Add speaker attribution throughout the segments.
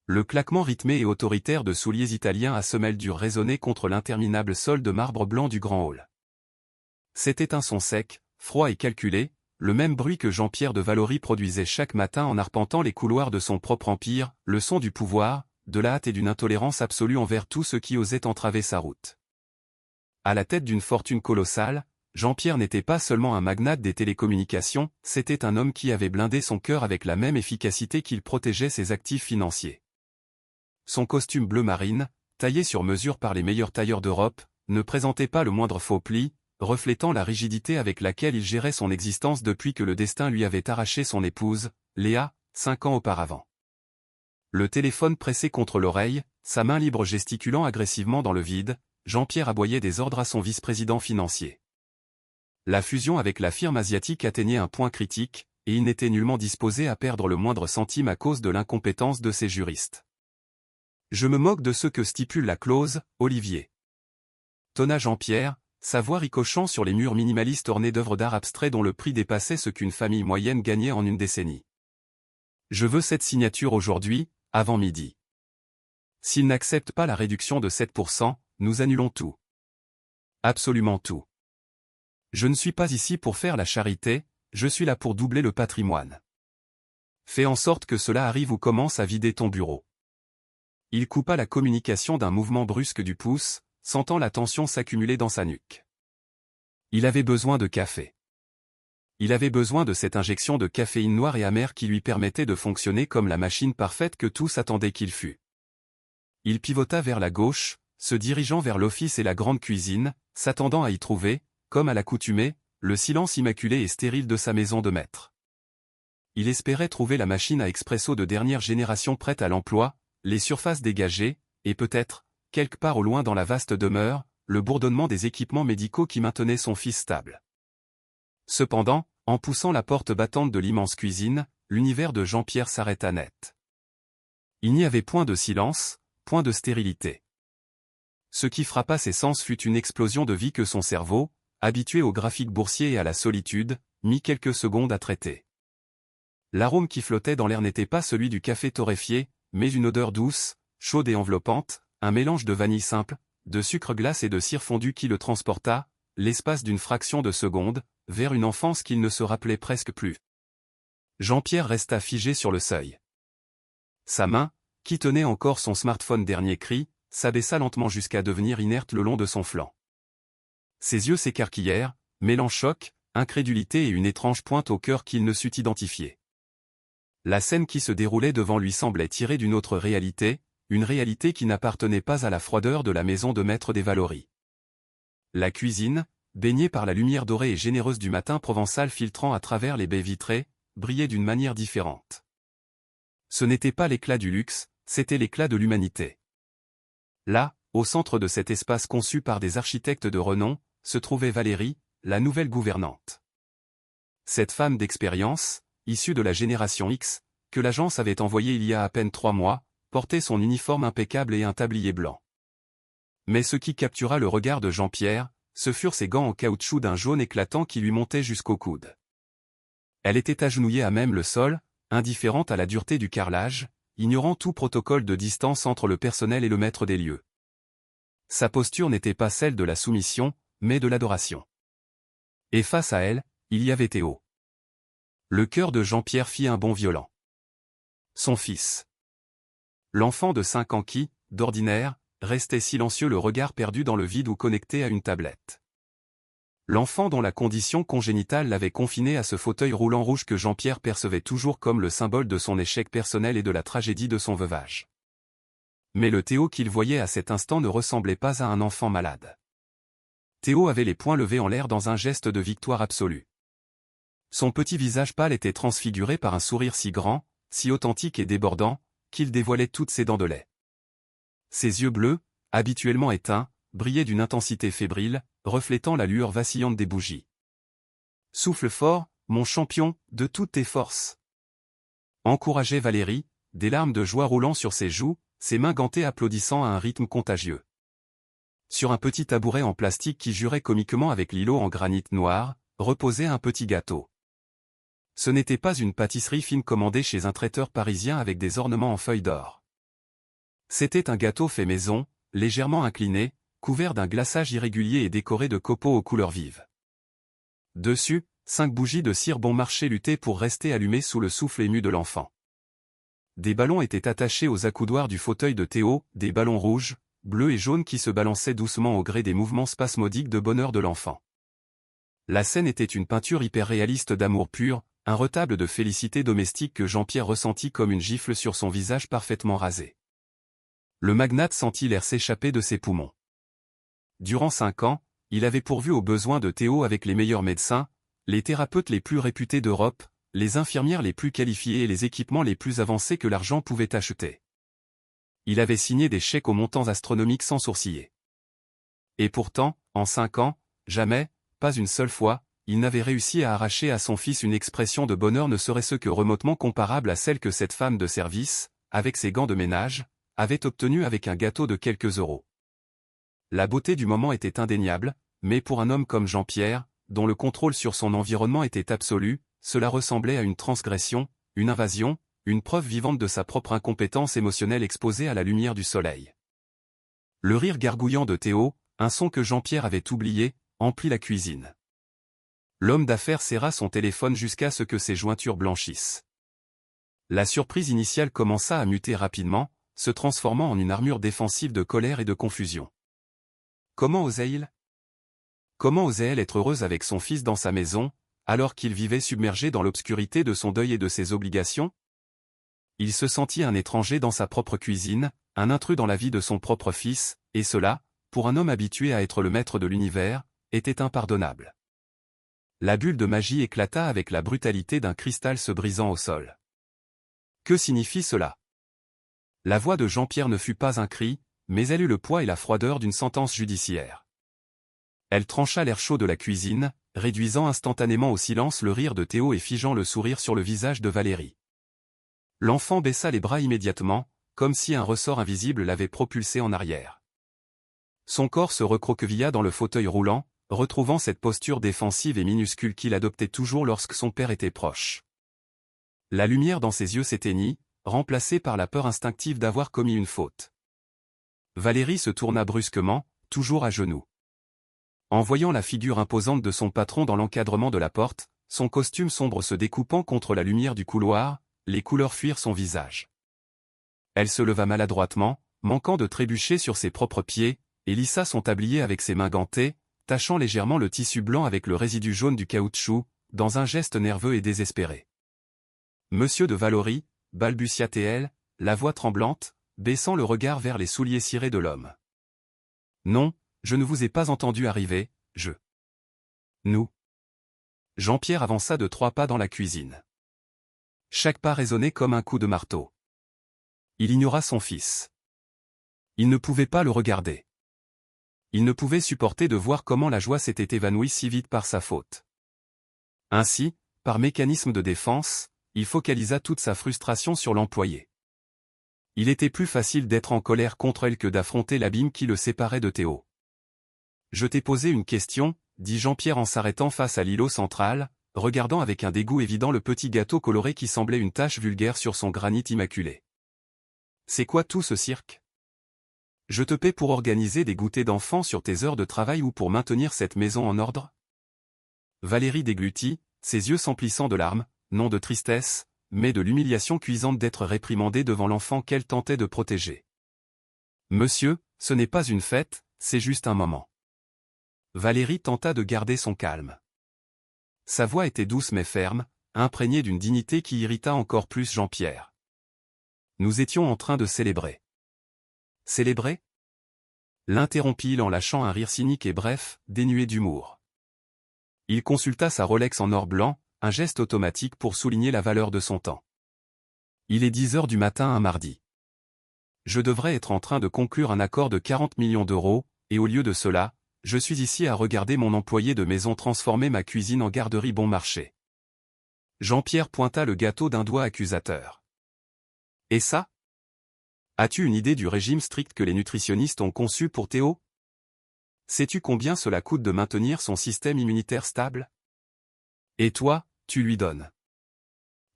Speaker 1: Le claquement rythmé et autoritaire de souliers italiens à semelles dures résonnait contre l'interminable sol de marbre blanc du grand hall. C'était un son sec, froid et calculé, le même bruit que Jean-Pierre de Valory produisait chaque matin en arpentant les couloirs de son propre empire, le son du pouvoir, de la hâte et d'une intolérance absolue envers tout ce qui osait entraver sa route. À la tête d'une fortune colossale, Jean-Pierre n'était pas seulement un magnate des télécommunications, c'était un homme qui avait blindé son cœur avec la même efficacité qu'il protégeait ses actifs financiers. Son costume bleu marine, taillé sur mesure par les meilleurs tailleurs d'Europe, ne présentait pas le moindre faux pli, reflétant la rigidité avec laquelle il gérait son existence depuis que le destin lui avait arraché son épouse, Léa, 5 ans auparavant. Le téléphone pressé contre l'oreille, sa main libre gesticulant agressivement dans le vide, Jean-Pierre aboyait des ordres à son vice-président financier. La fusion avec la firme asiatique atteignait un point critique, et il n'était nullement disposé à perdre le moindre centime à cause de l'incompétence de ses juristes. « Je me moque de ce que stipule la clause, Olivier. » Tonna Jean-Pierre, sa voix ricochant sur les murs minimalistes ornés d'œuvres d'art abstrait dont le prix dépassait ce qu'une famille moyenne gagnait en une décennie. « Je veux cette signature aujourd'hui, avant midi. S'il n'accepte pas la réduction de 7%, nous annulons tout. Absolument tout. Je ne suis pas ici pour faire la charité, je suis là pour doubler le patrimoine. Fais en sorte que cela arrive ou commence à vider ton bureau. » Il coupa la communication d'un mouvement brusque du pouce, sentant la tension s'accumuler dans sa nuque. Il avait besoin de café. Il avait besoin de cette injection de caféine noire et amère qui lui permettait de fonctionner comme la machine parfaite que tous attendaient qu'il fût. Il pivota vers la gauche, se dirigeant vers l'office et la grande cuisine, s'attendant à y trouver, comme à l'accoutumée, le silence immaculé et stérile de sa maison de maître. Il espérait trouver la machine à expresso de dernière génération prête à l'emploi, les surfaces dégagées, et peut-être, quelque part au loin dans la vaste demeure, le bourdonnement des équipements médicaux qui maintenaient son fils stable. Cependant, en poussant la porte battante de l'immense cuisine, l'univers de Jean-Pierre s'arrêta net. Il n'y avait point de silence, point de stérilité. Ce qui frappa ses sens fut une explosion de vie que son cerveau, habitué au graphique boursier et à la solitude, mit quelques secondes à traiter. L'arôme qui flottait dans l'air n'était pas celui du café torréfié, mais une odeur douce, chaude et enveloppante, un mélange de vanille simple, de sucre glace et de cire fondue qui le transporta, l'espace d'une fraction de seconde, vers une enfance qu'il ne se rappelait presque plus. Jean-Pierre resta figé sur le seuil. Sa main, qui tenait encore son smartphone dernier cri, s'abaissa lentement jusqu'à devenir inerte le long de son flanc. Ses yeux s'écarquillèrent, mêlant choc, incrédulité et une étrange pointe au cœur qu'il ne sut identifier. La scène qui se déroulait devant lui semblait tirée d'une autre réalité, une réalité qui n'appartenait pas à la froideur de la maison de maître des Valory. La cuisine, baignée par la lumière dorée et généreuse du matin provençal filtrant à travers les baies vitrées, brillait d'une manière différente. Ce n'était pas l'éclat du luxe, c'était l'éclat de l'humanité. Là, au centre de cet espace conçu par des architectes de renom, se trouvait Valérie, la nouvelle gouvernante. Cette femme d'expérience, issue de la génération X, que l'agence avait envoyée il y a à peine 3 mois, portait son uniforme impeccable et un tablier blanc. Mais ce qui captura le regard de Jean-Pierre, ce furent ses gants en caoutchouc d'un jaune éclatant qui lui montaient jusqu'au coude. Elle était agenouillée à même le sol, indifférente à la dureté du carrelage, ignorant tout protocole de distance entre le personnel et le maître des lieux. Sa posture n'était pas celle de la soumission, mais de l'adoration. Et face à elle, il y avait Théo. Le cœur de Jean-Pierre fit un bond violent. Son fils. L'enfant de 5 ans qui, d'ordinaire, restait silencieux le regard perdu dans le vide ou connecté à une tablette. L'enfant dont la condition congénitale l'avait confiné à ce fauteuil roulant rouge que Jean-Pierre percevait toujours comme le symbole de son échec personnel et de la tragédie de son veuvage. Mais le Théo qu'il voyait à cet instant ne ressemblait pas à un enfant malade. Théo avait les poings levés en l'air dans un geste de victoire absolue. Son petit visage pâle était transfiguré par un sourire si grand, si authentique et débordant, qu'il dévoilait toutes ses dents de lait. Ses yeux bleus, habituellement éteints, brillaient d'une intensité fébrile, reflétant la lueur vacillante des bougies. « Souffle fort, mon champion, de toutes tes forces !» encourageait Valérie, des larmes de joie roulant sur ses joues, ses mains gantées applaudissant à un rythme contagieux. Sur un petit tabouret en plastique qui jurait comiquement avec l'îlot en granit noir, reposait un petit gâteau. Ce n'était pas une pâtisserie fine commandée chez un traiteur parisien avec des ornements en feuilles d'or. C'était un gâteau fait maison, légèrement incliné, couvert d'un glaçage irrégulier et décoré de copeaux aux couleurs vives. Dessus, 5 bougies de cire bon marché luttaient pour rester allumées sous le souffle ému de l'enfant. Des ballons étaient attachés aux accoudoirs du fauteuil de Théo, des ballons rouges, bleus et jaunes qui se balançaient doucement au gré des mouvements spasmodiques de bonheur de l'enfant. La scène était une peinture hyper-réaliste d'amour pur, un retable de félicité domestique que Jean-Pierre ressentit comme une gifle sur son visage parfaitement rasé. Le magnate sentit l'air s'échapper de ses poumons. Durant 5 ans, il avait pourvu aux besoins de Théo avec les meilleurs médecins, les thérapeutes les plus réputés d'Europe, les infirmières les plus qualifiées et les équipements les plus avancés que l'argent pouvait acheter. Il avait signé des chèques aux montants astronomiques sans sourciller. Et pourtant, en 5 ans, jamais, pas une seule fois, il n'avait réussi à arracher à son fils une expression de bonheur ne serait-ce que remotement comparable à celle que cette femme de service, avec ses gants de ménage, avait obtenue avec un gâteau de quelques euros. La beauté du moment était indéniable, mais pour un homme comme Jean-Pierre, dont le contrôle sur son environnement était absolu, cela ressemblait à une transgression, une invasion, une preuve vivante de sa propre incompétence émotionnelle exposée à la lumière du soleil. Le rire gargouillant de Théo, un son que Jean-Pierre avait oublié, emplit la cuisine. L'homme d'affaires serra son téléphone jusqu'à ce que ses jointures blanchissent. La surprise initiale commença à muter rapidement, se transformant en une armure défensive de colère et de confusion. Comment osait-il ? Comment osait-elle être heureuse avec son fils dans sa maison, alors qu'il vivait submergé dans l'obscurité de son deuil et de ses obligations ? Il se sentit un étranger dans sa propre cuisine, un intrus dans la vie de son propre fils, et cela, pour un homme habitué à être le maître de l'univers, était impardonnable. La bulle de magie éclata avec la brutalité d'un cristal se brisant au sol. Que signifie cela ? La voix de Jean-Pierre ne fut pas un cri, mais elle eut le poids et la froideur d'une sentence judiciaire. Elle trancha l'air chaud de la cuisine, réduisant instantanément au silence le rire de Théo et figeant le sourire sur le visage de Valérie. L'enfant baissa les bras immédiatement, comme si un ressort invisible l'avait propulsé en arrière. Son corps se recroquevilla dans le fauteuil roulant, retrouvant cette posture défensive et minuscule qu'il adoptait toujours lorsque son père était proche. La lumière dans ses yeux s'éteignit, remplacée par la peur instinctive d'avoir commis une faute. Valérie se tourna brusquement, toujours à genoux. En voyant la figure imposante de son patron dans l'encadrement de la porte, son costume sombre se découpant contre la lumière du couloir, les couleurs fuirent son visage. Elle se leva maladroitement, manquant de trébucher sur ses propres pieds, et lissa son tablier avec ses mains gantées, tachant légèrement le tissu blanc avec le résidu jaune du caoutchouc, dans un geste nerveux et désespéré. « Monsieur de Valory » balbutia-t-elle, la voix tremblante, baissant le regard vers les souliers cirés de l'homme. « Non, je ne vous ai pas entendu arriver, je... » « Nous. » Jean-Pierre avança de 3 pas dans la cuisine. Chaque pas résonnait comme un coup de marteau. Il ignora son fils. Il ne pouvait pas le regarder. Il ne pouvait supporter de voir comment la joie s'était évanouie si vite par sa faute. Ainsi, par mécanisme de défense, il focalisa toute sa frustration sur l'employé. Il était plus facile d'être en colère contre elle que d'affronter l'abîme qui le séparait de Théo. « Je t'ai posé une question », dit Jean-Pierre en s'arrêtant face à l'îlot central, regardant avec un dégoût évident le petit gâteau coloré qui semblait une tache vulgaire sur son granit immaculé. « C'est quoi tout ce cirque ? Je te paie pour organiser des goûters d'enfants sur tes heures de travail ou pour maintenir cette maison en ordre ?» Valérie déglutit, ses yeux s'emplissant de larmes, non de tristesse, mais de l'humiliation cuisante d'être réprimandée devant l'enfant qu'elle tentait de protéger. « Monsieur, ce n'est pas une fête, c'est juste un moment. » Valérie tenta de garder son calme. Sa voix était douce mais ferme, imprégnée d'une dignité qui irrita encore plus Jean-Pierre. Nous étions en train de célébrer. Célébrer ? L'interrompit-il en lâchant un rire cynique et bref, dénué d'humour. Il consulta sa Rolex en or blanc, un geste automatique pour souligner la valeur de son temps. Il est 10 heures du matin un mardi. Je devrais être en train de conclure un accord de 40 millions d'euros, et au lieu de cela, je suis ici à regarder mon employé de maison transformer ma cuisine en garderie bon marché. Jean-Pierre pointa le gâteau d'un doigt accusateur. Et ça ? As-tu une idée du régime strict que les nutritionnistes ont conçu pour Théo ? Sais-tu combien cela coûte de maintenir son système immunitaire stable ? Et toi, tu lui donnes.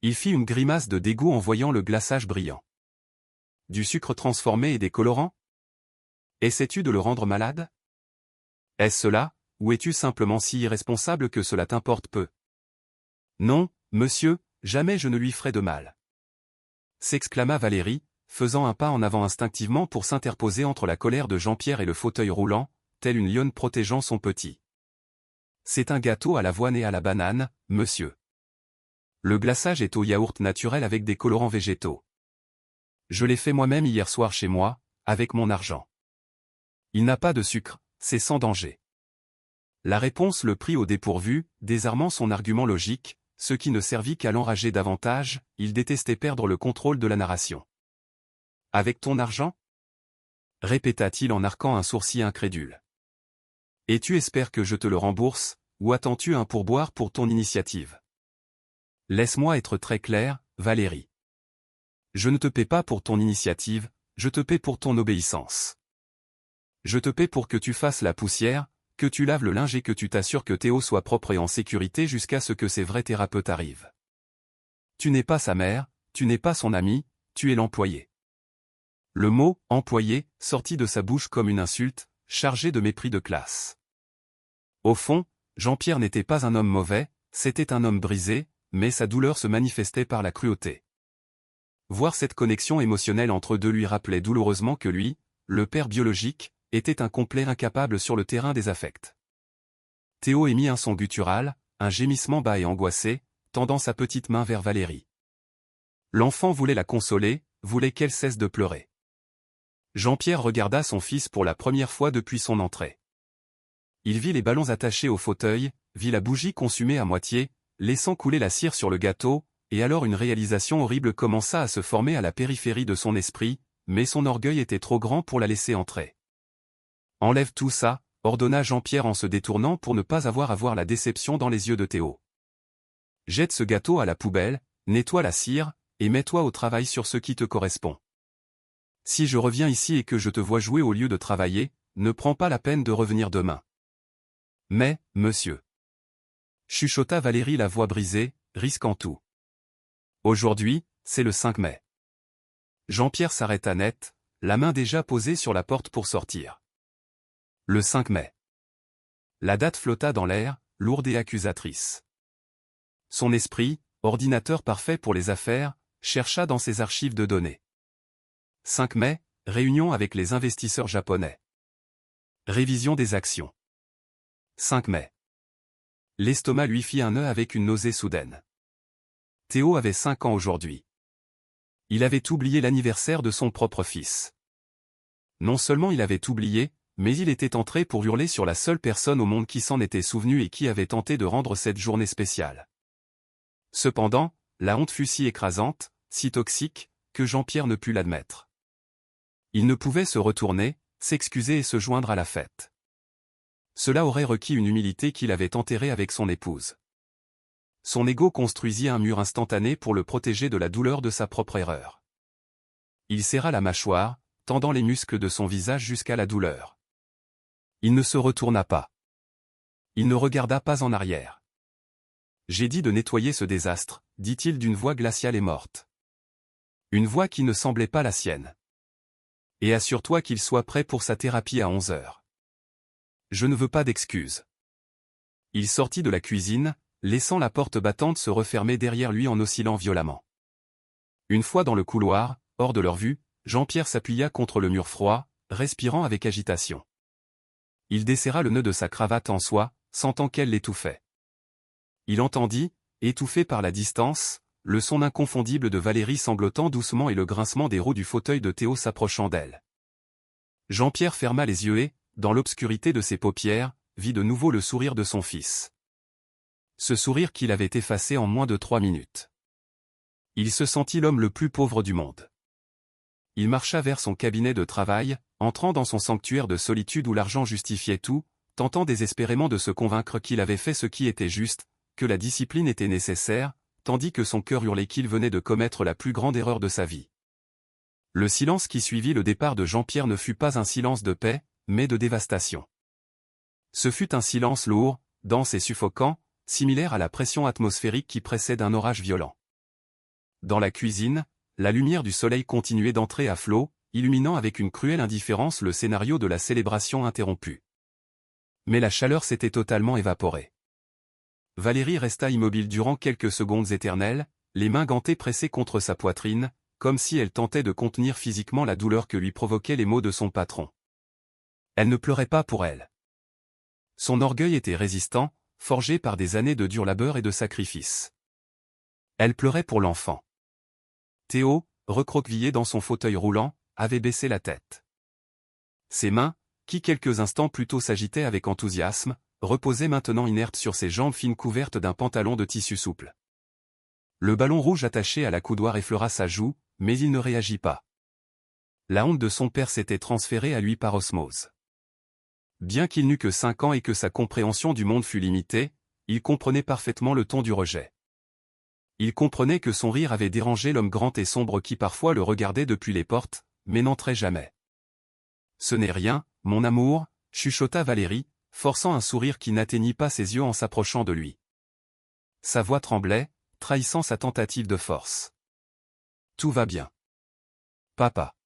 Speaker 1: Il fit une grimace de dégoût en voyant le glaçage brillant. du sucre transformé et des colorants? Essaies-tu de le rendre malade? Est-ce cela, ou es-tu simplement si irresponsable que cela t'importe peu? Non, monsieur, jamais je ne lui ferai de mal. S'exclama Valérie, faisant un pas en avant instinctivement pour s'interposer entre la colère de Jean-Pierre et le fauteuil roulant, telle une lionne protégeant son petit. C'est un gâteau à l'avoine et à la banane, monsieur. Le glaçage est au yaourt naturel avec des colorants végétaux. Je l'ai fait moi-même hier soir chez moi, avec mon argent. Il n'a pas de sucre, c'est sans danger. La réponse le prit au dépourvu, désarmant son argument logique, ce qui ne servit qu'à l'enrager davantage, il détestait perdre le contrôle de la narration. Avec ton argent? Répéta-t-il en arquant un sourcil incrédule. Et tu espères que je te le rembourse, ou attends-tu un pourboire pour ton initiative? Laisse-moi être très clair, Valérie. Je ne te paie pas pour ton initiative, je te paie pour ton obéissance. Je te paie pour que tu fasses la poussière, que tu laves le linge et que tu t'assures que Théo soit propre et en sécurité jusqu'à ce que ses vrais thérapeutes arrivent. Tu n'es pas sa mère, tu n'es pas son ami, tu es l'employé. Le mot « employé » sortit de sa bouche comme une insulte, chargée de mépris de classe. Au fond, Jean-Pierre n'était pas un homme mauvais, c'était un homme brisé, mais sa douleur se manifestait par la cruauté. Voir cette connexion émotionnelle entre eux deux lui rappelait douloureusement que lui, le père biologique, était un complet incapable sur le terrain des affects. Théo émit un son guttural, un gémissement bas et angoissé, tendant sa petite main vers Valérie. L'enfant voulait la consoler, voulait qu'elle cesse de pleurer. Jean-Pierre regarda son fils pour la première fois depuis son entrée. Il vit les ballons attachés au fauteuil, vit la bougie consumée à moitié, laissant couler la cire sur le gâteau, et alors une réalisation horrible commença à se former à la périphérie de son esprit, mais son orgueil était trop grand pour la laisser entrer. « Enlève tout ça », ordonna Jean-Pierre en se détournant pour ne pas avoir à voir la déception dans les yeux de Théo. « Jette ce gâteau à la poubelle, nettoie la cire, et mets-toi au travail sur ce qui te correspond. Si je reviens ici et que je te vois jouer au lieu de travailler, ne prends pas la peine de revenir demain. »« Mais, monsieur. » chuchota Valérie la voix brisée, risquant tout. « Aujourd'hui, c'est le 5 mai. » Jean-Pierre s'arrêta net, la main déjà posée sur la porte pour sortir. Le 5 mai. La date flotta dans l'air, lourde et accusatrice. Son esprit, ordinateur parfait pour les affaires, chercha dans ses archives de données. 5 mai, réunion avec les investisseurs japonais. Révision des actions. 5 mai. L'estomac lui fit un nœud avec une nausée soudaine. Théo avait 5 ans aujourd'hui. Il avait oublié l'anniversaire de son propre fils. Non seulement il avait oublié, mais il était entré pour hurler sur la seule personne au monde qui s'en était souvenu et qui avait tenté de rendre cette journée spéciale. Cependant, la honte fut si écrasante, si toxique, que Jean-Pierre ne put l'admettre. Il ne pouvait se retourner, s'excuser et se joindre à la fête. Cela aurait requis une humilité qu'il avait enterrée avec son épouse. Son ego construisit un mur instantané pour le protéger de la douleur de sa propre erreur. Il serra la mâchoire, tendant les muscles de son visage jusqu'à la douleur. Il ne se retourna pas. Il ne regarda pas en arrière. « J'ai dit de nettoyer ce désastre », dit-il d'une voix glaciale et morte. Une voix qui ne semblait pas la sienne. « Et assure-toi qu'il soit prêt pour sa thérapie à 11 heures. Je ne veux pas d'excuses. » Il sortit de la cuisine, laissant la porte battante se refermer derrière lui en oscillant violemment. Une fois dans le couloir, hors de leur vue, Jean-Pierre s'appuya contre le mur froid, respirant avec agitation. Il desserra le nœud de sa cravate en soie, sentant qu'elle l'étouffait. Il entendit, étouffé par la distance, le son inconfondible de Valérie sanglotant doucement et le grincement des roues du fauteuil de Théo s'approchant d'elle. Jean-Pierre ferma les yeux et, dans l'obscurité de ses paupières, vit de nouveau le sourire de son fils. Ce sourire qu'il avait effacé en moins de 3 minutes. Il se sentit l'homme le plus pauvre du monde. Il marcha vers son cabinet de travail, entrant dans son sanctuaire de solitude où l'argent justifiait tout, tentant désespérément de se convaincre qu'il avait fait ce qui était juste, que la discipline était nécessaire, tandis que son cœur hurlait qu'il venait de commettre la plus grande erreur de sa vie. Le silence qui suivit le départ de Jean-Pierre ne fut pas un silence de paix, mais de dévastation. Ce fut un silence lourd, dense et suffocant, similaire à la pression atmosphérique qui précède un orage violent. Dans la cuisine, la lumière du soleil continuait d'entrer à flot, illuminant avec une cruelle indifférence le scénario de la célébration interrompue. Mais la chaleur s'était totalement évaporée. Valérie resta immobile durant quelques secondes éternelles, les mains gantées pressées contre sa poitrine, comme si elle tentait de contenir physiquement la douleur que lui provoquaient les mots de son patron. Elle ne pleurait pas pour elle. Son orgueil était résistant, forgé par des années de dur labeur et de sacrifice. Elle pleurait pour l'enfant. Théo, recroquevillé dans son fauteuil roulant, avait baissé la tête. Ses mains, qui quelques instants plus tôt s'agitaient avec enthousiasme, reposaient maintenant inertes sur ses jambes fines couvertes d'un pantalon de tissu souple. Le ballon rouge attaché à la coudoir effleura sa joue, mais il ne réagit pas. La honte de son père s'était transférée à lui par osmose. Bien qu'il n'eût que 5 ans et que sa compréhension du monde fût limitée, il comprenait parfaitement le ton du rejet. Il comprenait que son rire avait dérangé l'homme grand et sombre qui parfois le regardait depuis les portes, mais n'entrait jamais. « Ce n'est rien, mon amour », chuchota Valérie, forçant un sourire qui n'atteignit pas ses yeux en s'approchant de lui. Sa voix tremblait, trahissant sa tentative de force. « Tout va bien. Papa.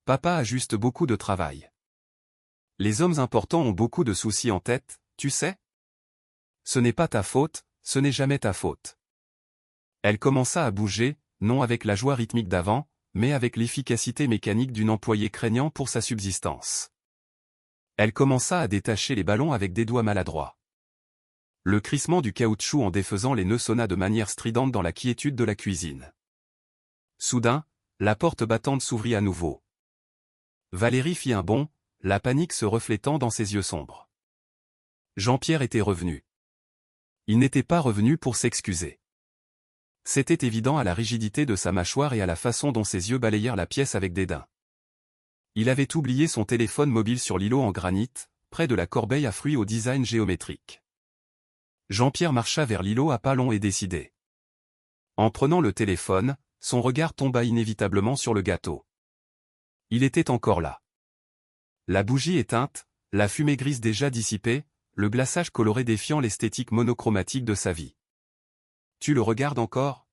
Speaker 1: Papa a juste beaucoup de travail. Les hommes importants ont beaucoup de soucis en tête, tu sais ? Ce n'est pas ta faute, ce n'est jamais ta faute. » Elle commença à bouger, non avec la joie rythmique d'avant, mais avec l'efficacité mécanique d'une employée craignant pour sa subsistance. Elle commença à détacher les ballons avec des doigts maladroits. Le crissement du caoutchouc en défaisant les nœuds sonna de manière stridente dans la quiétude de la cuisine. Soudain, la porte battante s'ouvrit à nouveau. Valérie fit un bond, la panique se reflétant dans ses yeux sombres. Jean-Pierre était revenu. Il n'était pas revenu pour s'excuser. C'était évident à la rigidité de sa mâchoire et à la façon dont ses yeux balayèrent la pièce avec dédain. Il avait oublié son téléphone mobile sur l'îlot en granit, près de la corbeille à fruits au design géométrique. Jean-Pierre marcha vers l'îlot à pas longs et décidé. En prenant le téléphone, son regard tomba inévitablement sur le gâteau. Il était encore là. La bougie éteinte, la fumée grise déjà dissipée, le glaçage coloré défiant l'esthétique monochromatique de sa vie. « Tu le regardes encore ?»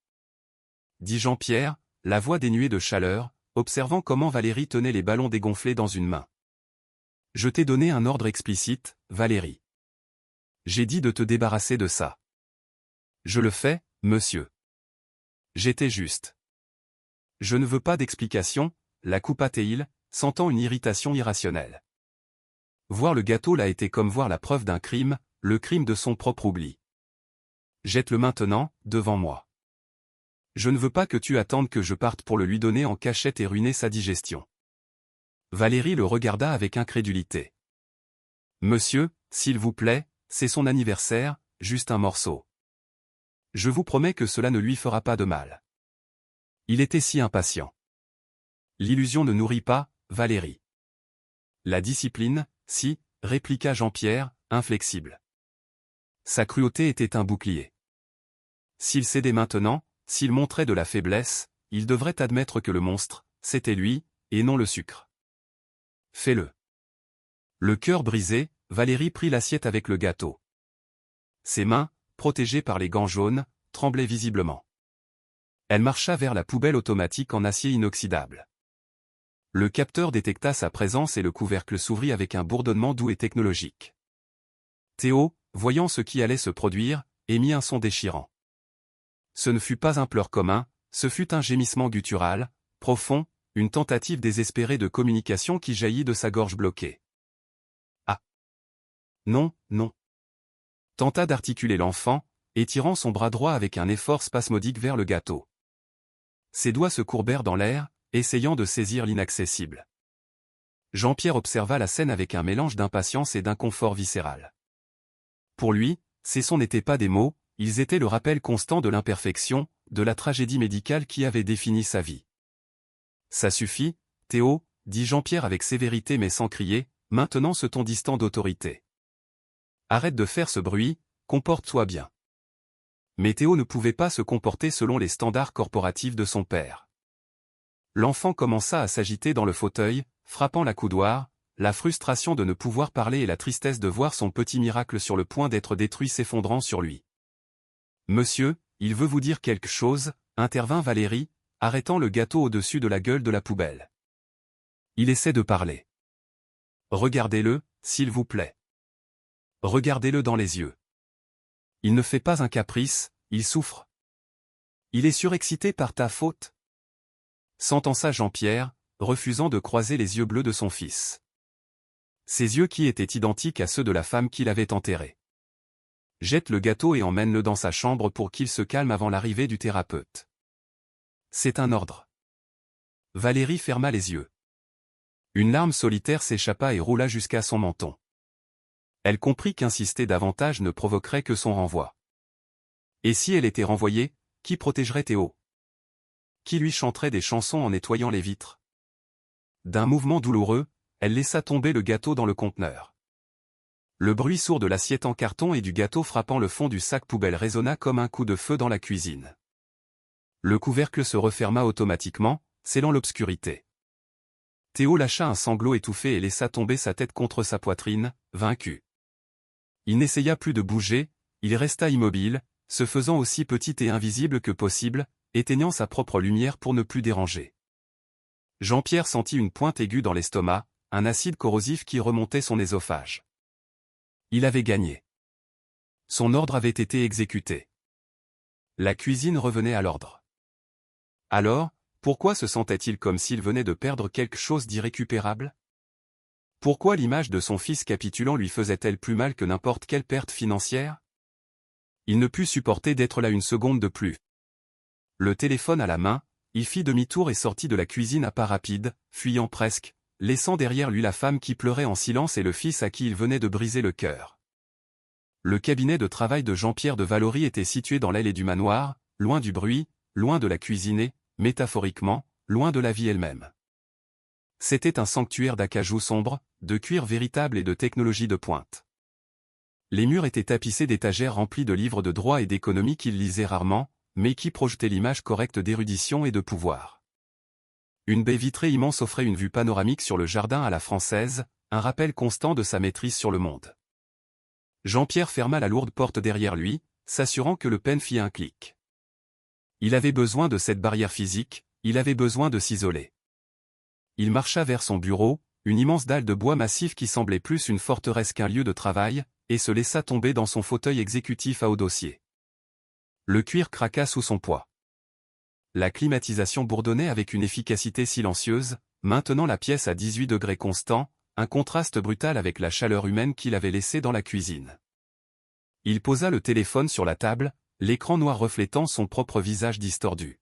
Speaker 1: dit Jean-Pierre, la voix dénuée de chaleur, observant comment Valérie tenait les ballons dégonflés dans une main. « Je t'ai donné un ordre explicite, Valérie. J'ai dit de te débarrasser de ça. Je le fais, monsieur. J'étais juste. Je ne veux pas d'explication, la coupa-t-il, sentant une irritation irrationnelle. Voir le gâteau l'a été comme voir la preuve d'un crime, le crime de son propre oubli. Jette-le maintenant, devant moi. Je ne veux pas que tu attendes que je parte pour le lui donner en cachette et ruiner sa digestion. » Valérie le regarda avec incrédulité. « Monsieur, s'il vous plaît, c'est son anniversaire, juste un morceau. Je vous promets que cela ne lui fera pas de mal. » Il était si impatient. L'illusion ne nourrit pas, Valérie. La discipline, si, répliqua Jean-Pierre, inflexible. Sa cruauté était un bouclier. S'il cédait maintenant, s'il montrait de la faiblesse, il devrait admettre que le monstre, c'était lui, et non le sucre. Fais-le. Le cœur brisé, Valérie prit l'assiette avec le gâteau. Ses mains, protégées par les gants jaunes, tremblaient visiblement. Elle marcha vers la poubelle automatique en acier inoxydable. Le capteur détecta sa présence et le couvercle s'ouvrit avec un bourdonnement doux et technologique. Théo, voyant ce qui allait se produire, émit un son déchirant. Ce ne fut pas un pleur commun, ce fut un gémissement guttural, profond, une tentative désespérée de communication qui jaillit de sa gorge bloquée. « Ah ! Non, non !» tenta d'articuler l'enfant, étirant son bras droit avec un effort spasmodique vers le gâteau. Ses doigts se courbèrent dans l'air, essayant de saisir l'inaccessible. Jean-Pierre observa la scène avec un mélange d'impatience et d'inconfort viscéral. Pour lui, ces sons n'étaient pas des mots, ils étaient le rappel constant de l'imperfection, de la tragédie médicale qui avait défini sa vie. « Ça suffit, Théo », dit Jean-Pierre avec sévérité mais sans crier, maintenant ce ton distant d'autorité. « Arrête de faire ce bruit, comporte-toi bien. » Mais Théo ne pouvait pas se comporter selon les standards corporatifs de son père. L'enfant commença à s'agiter dans le fauteuil, frappant la coudoir, la frustration de ne pouvoir parler et la tristesse de voir son petit miracle sur le point d'être détruit s'effondrant sur lui. « Monsieur, il veut vous dire quelque chose », intervint Valérie, arrêtant le gâteau au-dessus de la gueule de la poubelle. Il essaie de parler. Regardez-le, s'il vous plaît. Regardez-le dans les yeux. Il ne fait pas un caprice, il souffre. Il est surexcité par ta faute. Sentant ça Jean-Pierre, refusant de croiser les yeux bleus de son fils. Ses yeux qui étaient identiques à ceux de la femme qui l'avait enterré. Jette le gâteau et emmène-le dans sa chambre pour qu'il se calme avant l'arrivée du thérapeute. C'est un ordre. Valérie ferma les yeux. Une larme solitaire s'échappa et roula jusqu'à son menton. Elle comprit qu'insister davantage ne provoquerait que son renvoi. Et si elle était renvoyée, qui protégerait Théo? Qui lui chanterait des chansons en nettoyant les vitres? D'un mouvement douloureux, elle laissa tomber le gâteau dans le conteneur. Le bruit sourd de l'assiette en carton et du gâteau frappant le fond du sac poubelle résonna comme un coup de feu dans la cuisine. Le couvercle se referma automatiquement, scellant l'obscurité. Théo lâcha un sanglot étouffé et laissa tomber sa tête contre sa poitrine, vaincu. Il n'essaya plus de bouger, il resta immobile, se faisant aussi petit et invisible que possible, éteignant sa propre lumière pour ne plus déranger. Jean-Pierre sentit une pointe aiguë dans l'estomac, un acide corrosif qui remontait son œsophage. Il avait gagné. Son ordre avait été exécuté. La cuisine revenait à l'ordre. Alors, pourquoi se sentait-il comme s'il venait de perdre quelque chose d'irrécupérable? Pourquoi l'image de son fils capitulant lui faisait-elle plus mal que n'importe quelle perte financière? Il ne put supporter d'être là une seconde de plus. Le téléphone à la main, il fit demi-tour et sortit de la cuisine à pas rapides, fuyant presque, laissant derrière lui la femme qui pleurait en silence et le fils à qui il venait de briser le cœur. Le cabinet de travail de Jean-Pierre de Valory était situé dans l'allée du manoir, loin du bruit, loin de la cuisine, métaphoriquement, loin de la vie elle-même. C'était un sanctuaire d'acajou sombre, de cuir véritable et de technologie de pointe. Les murs étaient tapissés d'étagères remplies de livres de droit et d'économie qu'il lisait rarement, mais qui projetaient l'image correcte d'érudition et de pouvoir. Une baie vitrée immense offrait une vue panoramique sur le jardin à la française, un rappel constant de sa maîtrise sur le monde. Jean-Pierre ferma la lourde porte derrière lui, s'assurant que le pen fit un clic. Il avait besoin de cette barrière physique, il avait besoin de s'isoler. Il marcha vers son bureau, une immense dalle de bois massif qui semblait plus une forteresse qu'un lieu de travail, et se laissa tomber dans son fauteuil exécutif à haut dossier. Le cuir craqua sous son poids. La climatisation bourdonnait avec une efficacité silencieuse, maintenant la pièce à 18 degrés constants, un contraste brutal avec la chaleur humaine qu'il avait laissée dans la cuisine. Il posa le téléphone sur la table, l'écran noir reflétant son propre visage distordu.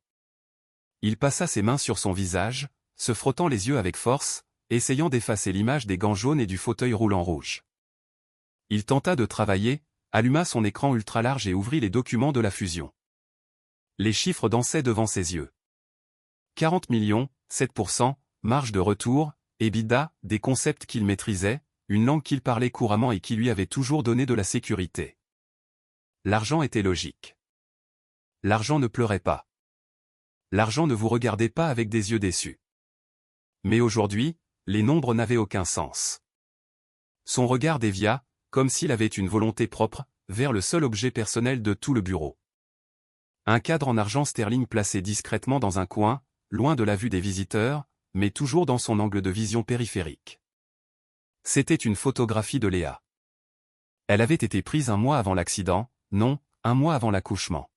Speaker 1: Il passa ses mains sur son visage, se frottant les yeux avec force, essayant d'effacer l'image des gants jaunes et du fauteuil roulant rouge. Il tenta de travailler, alluma son écran ultra large et ouvrit les documents de la fusion. Les chiffres dansaient devant ses yeux. 40 millions, 7%, marge de retour, EBITDA, des concepts qu'il maîtrisait, une langue qu'il parlait couramment et qui lui avait toujours donné de la sécurité. L'argent était logique. L'argent ne pleurait pas. L'argent ne vous regardait pas avec des yeux déçus. Mais aujourd'hui, les nombres n'avaient aucun sens. Son regard dévia, comme s'il avait une volonté propre, vers le seul objet personnel de tout le bureau. Un cadre en argent sterling placé discrètement dans un coin, loin de la vue des visiteurs, mais toujours dans son angle de vision périphérique. C'était une photographie de Léa. Elle avait été prise un mois avant l'accident, non, un mois avant l'accouchement.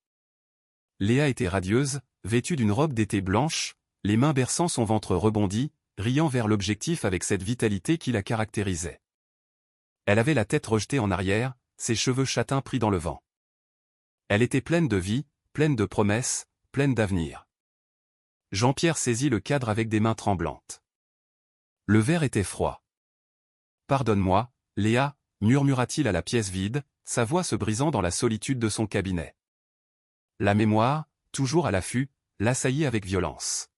Speaker 1: Léa était radieuse, vêtue d'une robe d'été blanche, les mains berçant son ventre rebondi, riant vers l'objectif avec cette vitalité qui la caractérisait. Elle avait la tête rejetée en arrière, ses cheveux châtains pris dans le vent. Elle était pleine de vie, pleine de promesses, pleine d'avenir. Jean-Pierre saisit le cadre avec des mains tremblantes. Le verre était froid. « Pardonne-moi, Léa » murmura-t-il à la pièce vide, sa voix se brisant dans la solitude de son cabinet. La mémoire, toujours à l'affût, l'assaillit avec violence.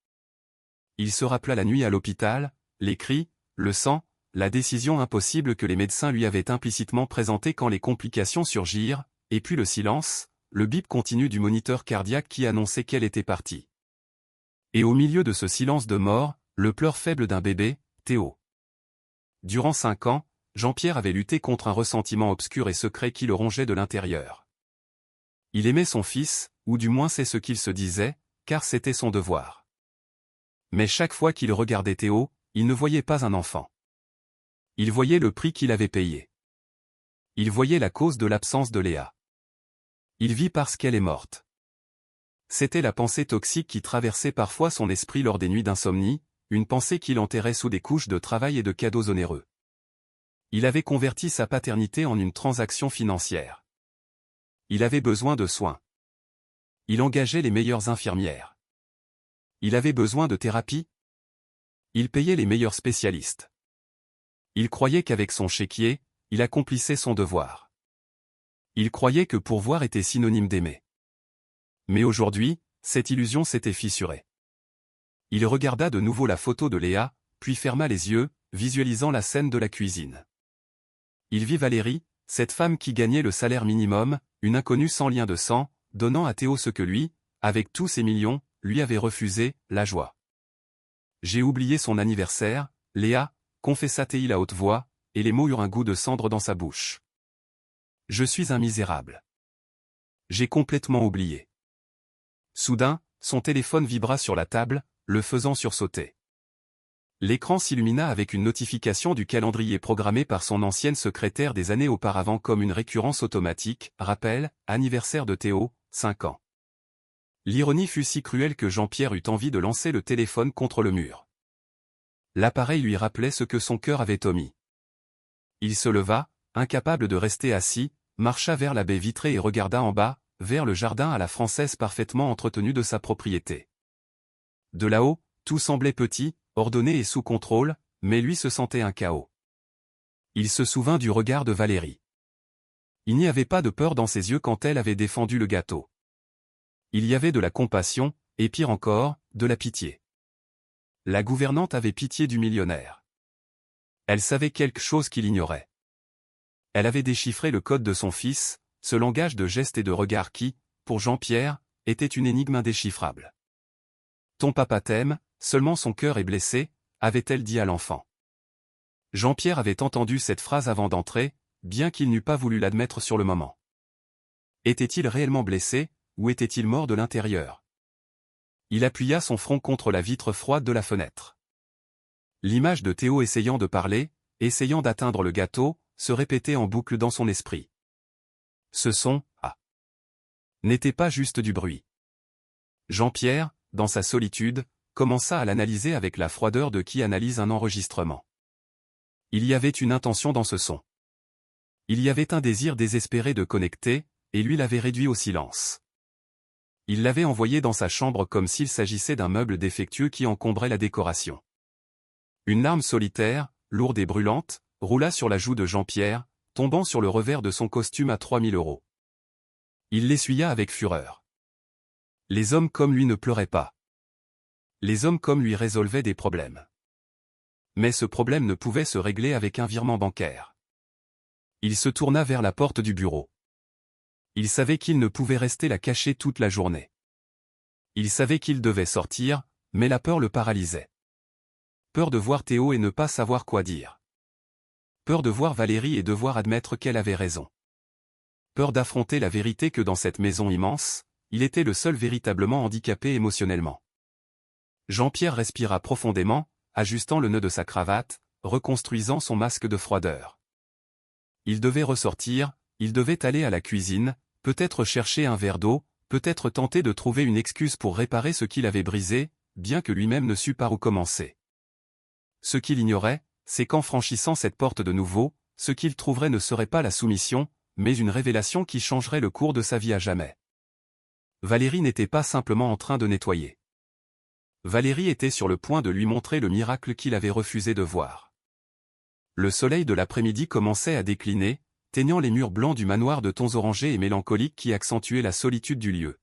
Speaker 1: Il se rappela la nuit à l'hôpital, les cris, le sang, la décision impossible que les médecins lui avaient implicitement présentée quand les complications surgirent, et puis le silence, le bip continu du moniteur cardiaque qui annonçait qu'elle était partie. Et au milieu de ce silence de mort, le pleur faible d'un bébé, Théo. Durant 5 ans, Jean-Pierre avait lutté contre un ressentiment obscur et secret qui le rongeait de l'intérieur. Il aimait son fils, ou du moins c'est ce qu'il se disait, car c'était son devoir. Mais chaque fois qu'il regardait Théo, il ne voyait pas un enfant. Il voyait le prix qu'il avait payé. Il voyait la cause de l'absence de Léa. Il vit parce qu'elle est morte. C'était la pensée toxique qui traversait parfois son esprit lors des nuits d'insomnie, une pensée qu'il enterrait sous des couches de travail et de cadeaux onéreux. Il avait converti sa paternité en une transaction financière. Il avait besoin de soins. Il engageait les meilleures infirmières. Il avait besoin de thérapie. Il payait les meilleurs spécialistes. Il croyait qu'avec son chéquier, il accomplissait son devoir. Il croyait que pourvoir était synonyme d'aimer. Mais aujourd'hui, cette illusion s'était fissurée. Il regarda de nouveau la photo de Léa, puis ferma les yeux, visualisant la scène de la cuisine. Il vit Valérie, cette femme qui gagnait le salaire minimum, une inconnue sans lien de sang, donnant à Théo ce que lui, avec tous ses millions, lui avait refusé, la joie. « J'ai oublié son anniversaire, Léa », confessa Théo à haute voix, et les mots eurent un goût de cendre dans sa bouche. « Je suis un misérable. J'ai complètement oublié. » Soudain, son téléphone vibra sur la table, le faisant sursauter. L'écran s'illumina avec une notification du calendrier programmé par son ancienne secrétaire des années auparavant comme une récurrence automatique, rappel, anniversaire de Théo, 5 ans. L'ironie fut si cruelle que Jean-Pierre eut envie de lancer le téléphone contre le mur. L'appareil lui rappelait ce que son cœur avait omis. Il se leva, incapable de rester assis, marcha vers la baie vitrée et regarda en bas, vers le jardin à la française parfaitement entretenu de sa propriété. De là-haut, tout semblait petit, ordonné et sous contrôle, mais lui se sentait un chaos. Il se souvint du regard de Valérie. Il n'y avait pas de peur dans ses yeux quand elle avait défendu le gâteau. Il y avait de la compassion, et pire encore, de la pitié. La gouvernante avait pitié du millionnaire. Elle savait quelque chose qu'il ignorait. Elle avait déchiffré le code de son fils, ce langage de gestes et de regards qui, pour Jean-Pierre, était une énigme indéchiffrable. « Ton papa t'aime, seulement son cœur est blessé », avait-elle dit à l'enfant. Jean-Pierre avait entendu cette phrase avant d'entrer, bien qu'il n'eût pas voulu l'admettre sur le moment. Était-il réellement blessé, ou était-il mort de l'intérieur? Il appuya son front contre la vitre froide de la fenêtre. L'image de Théo essayant de parler, essayant d'atteindre le gâteau, se répétait en boucle dans son esprit. Ce son, n'était pas juste du bruit. Jean-Pierre, dans sa solitude, commença à l'analyser avec la froideur de qui analyse un enregistrement. Il y avait une intention dans ce son. Il y avait un désir désespéré de connecter, et lui l'avait réduit au silence. Il l'avait envoyé dans sa chambre comme s'il s'agissait d'un meuble défectueux qui encombrait la décoration. Une larme solitaire, lourde et brûlante, roula sur la joue de Jean-Pierre, tombant sur le revers de son costume à 3000 €. Il l'essuya avec fureur. Les hommes comme lui ne pleuraient pas. Les hommes comme lui résolvaient des problèmes. Mais ce problème ne pouvait se régler avec un virement bancaire. Il se tourna vers la porte du bureau. Il savait qu'il ne pouvait rester là caché toute la journée. Il savait qu'il devait sortir, mais la peur le paralysait. Peur de voir Théo et ne pas savoir quoi dire. Peur de voir Valérie et devoir admettre qu'elle avait raison. Peur d'affronter la vérité que dans cette maison immense, il était le seul véritablement handicapé émotionnellement. Jean-Pierre respira profondément, ajustant le nœud de sa cravate, reconstruisant son masque de froideur. Il devait ressortir, il devait aller à la cuisine, peut-être chercher un verre d'eau, peut-être tenter de trouver une excuse pour réparer ce qu'il avait brisé, bien que lui-même ne sût par où commencer. Ce qu'il ignorait, c'est qu'en franchissant cette porte de nouveau, ce qu'il trouverait ne serait pas la soumission, mais une révélation qui changerait le cours de sa vie à jamais. Valérie n'était pas simplement en train de nettoyer. Valérie était sur le point de lui montrer le miracle qu'il avait refusé de voir. Le soleil de l'après-midi commençait à décliner, teignant les murs blancs du manoir de tons orangés et mélancoliques qui accentuaient la solitude du lieu.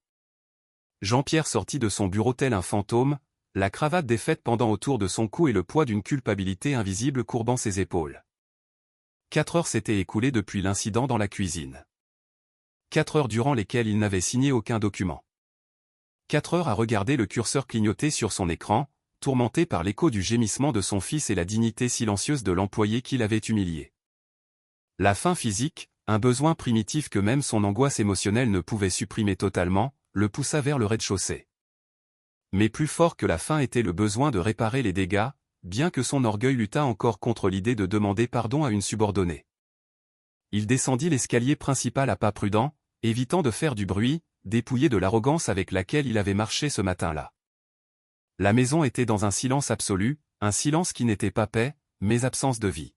Speaker 1: Jean-Pierre sortit de son bureau tel un fantôme, la cravate défaite pendant autour de son cou et le poids d'une culpabilité invisible courbant ses épaules. 4 heures s'étaient écoulées depuis l'incident dans la cuisine. 4 heures durant lesquelles il n'avait signé aucun document. 4 heures à regarder le curseur clignoter sur son écran, tourmenté par l'écho du gémissement de son fils et la dignité silencieuse de l'employé qui l'avait humilié. La faim physique, un besoin primitif que même son angoisse émotionnelle ne pouvait supprimer totalement, le poussa vers le rez-de-chaussée. Mais plus fort que la faim était le besoin de réparer les dégâts, bien que son orgueil luttât encore contre l'idée de demander pardon à une subordonnée. Il descendit l'escalier principal à pas prudents, évitant de faire du bruit, dépouillé de l'arrogance avec laquelle il avait marché ce matin-là. La maison était dans un silence absolu, un silence qui n'était pas paix, mais absence de vie.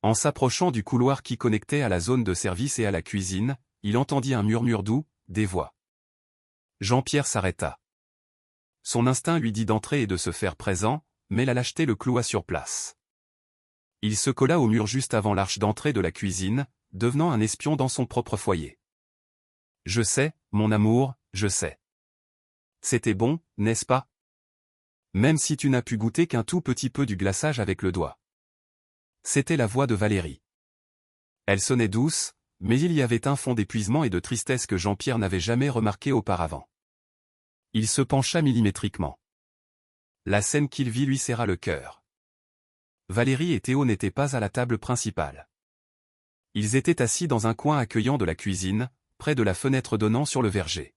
Speaker 1: En s'approchant du couloir qui connectait à la zone de service et à la cuisine, il entendit un murmure doux, des voix. Jean-Pierre s'arrêta. Son instinct lui dit d'entrer et de se faire présent, mais la lâcheté le cloua sur place. Il se colla au mur juste avant l'arche d'entrée de la cuisine, devenant un espion dans son propre foyer. « Je sais, mon amour, je sais. C'était bon, n'est-ce pas? Même si tu n'as pu goûter qu'un tout petit peu du glaçage avec le doigt. » C'était la voix de Valérie. Elle sonnait douce, mais il y avait un fond d'épuisement et de tristesse que Jean-Pierre n'avait jamais remarqué auparavant. Il se pencha millimétriquement. La scène qu'il vit lui serra le cœur. Valérie et Théo n'étaient pas à la table principale. Ils étaient assis dans un coin accueillant de la cuisine, près de la fenêtre donnant sur le verger.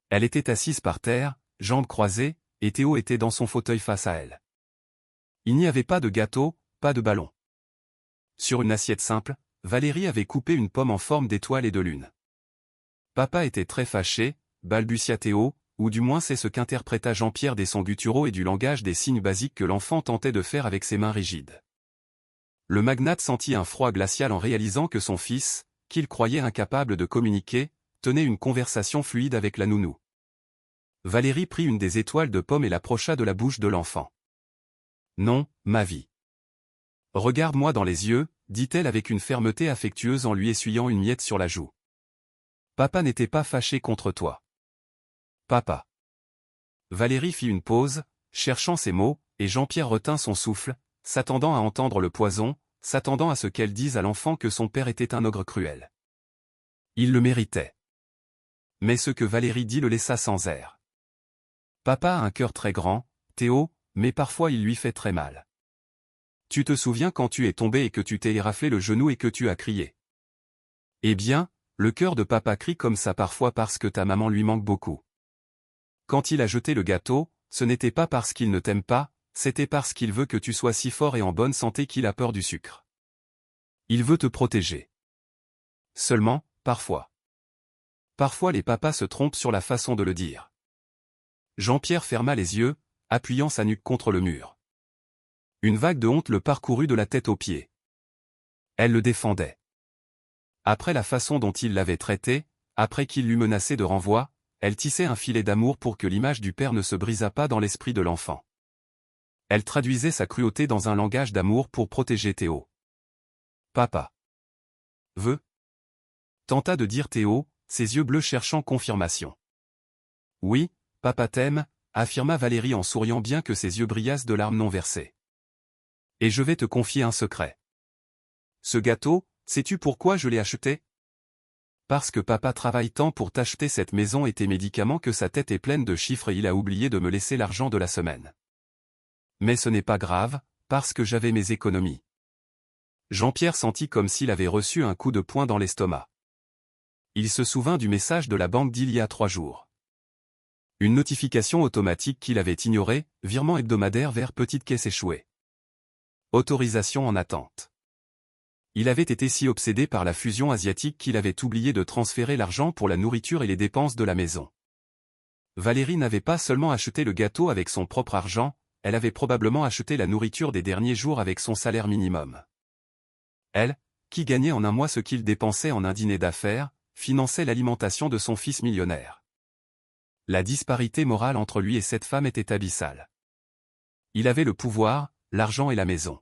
Speaker 1: Elle était assise par terre, jambes croisées, et Théo était dans son fauteuil face à elle. Il n'y avait pas de gâteau, pas de ballon. Sur une assiette simple, Valérie avait coupé une pomme en forme d'étoile et de lune. Papa était très fâché, balbutia Théo, ou du moins c'est ce qu'interpréta Jean-Pierre des sons gutturaux et du langage des signes basiques que l'enfant tentait de faire avec ses mains rigides. Le magnate sentit un froid glacial en réalisant que son fils, qu'il croyait incapable de communiquer, tenait une conversation fluide avec la nounou. Valérie prit une des étoiles de pomme et l'approcha de la bouche de l'enfant. « Non, ma vie. Regarde-moi dans les yeux, dit-elle avec une fermeté affectueuse en lui essuyant une miette sur la joue. Papa n'était pas fâché contre toi. Papa. » Valérie fit une pause, cherchant ses mots, et Jean-Pierre retint son souffle, s'attendant à entendre le poison, s'attendant à ce qu'elle dise à l'enfant que son père était un ogre cruel. Il le méritait. Mais ce que Valérie dit le laissa sans air. Papa a un cœur très grand, Théo, mais parfois il lui fait très mal. Tu te souviens quand tu es tombé et que tu t'es éraflé le genou et que tu as crié? Eh bien, le cœur de papa crie comme ça parfois parce que ta maman lui manque beaucoup. Quand il a jeté le gâteau, ce n'était pas parce qu'il ne t'aime pas, c'était parce qu'il veut que tu sois si fort et en bonne santé qu'il a peur du sucre. Il veut te protéger. Seulement, parfois. Parfois les papas se trompent sur la façon de le dire. Jean-Pierre ferma les yeux, appuyant sa nuque contre le mur. Une vague de honte le parcourut de la tête aux pieds. Elle le défendait. Après la façon dont il l'avait traité, après qu'il l'eût menacé de renvoi, elle tissait un filet d'amour pour que l'image du père ne se brisât pas dans l'esprit de l'enfant. Elle traduisait sa cruauté dans un langage d'amour pour protéger Théo. Papa. Veut. Tenta de dire Théo, ses yeux bleus cherchant confirmation. Oui, papa t'aime, affirma Valérie en souriant bien que ses yeux brillassent de larmes non versées. Et je vais te confier un secret. Ce gâteau, sais-tu pourquoi je l'ai acheté? Parce que papa travaille tant pour t'acheter cette maison et tes médicaments que sa tête est pleine de chiffres et il a oublié de me laisser l'argent de la semaine. Mais ce n'est pas grave, parce que j'avais mes économies. Jean-Pierre sentit comme s'il avait reçu un coup de poing dans l'estomac. Il se souvint du message de la banque d'il y a 3 jours. Une notification automatique qu'il avait ignorée, virement hebdomadaire vers petite caisse échouée. Autorisation en attente. Il avait été si obsédé par la fusion asiatique qu'il avait oublié de transférer l'argent pour la nourriture et les dépenses de la maison. Valérie n'avait pas seulement acheté le gâteau avec son propre argent, elle avait probablement acheté la nourriture des derniers jours avec son salaire minimum. Elle, qui gagnait en un mois ce qu'il dépensait en un dîner d'affaires, finançait l'alimentation de son fils millionnaire. La disparité morale entre lui et cette femme était abyssale. Il avait le pouvoir, l'argent et la maison.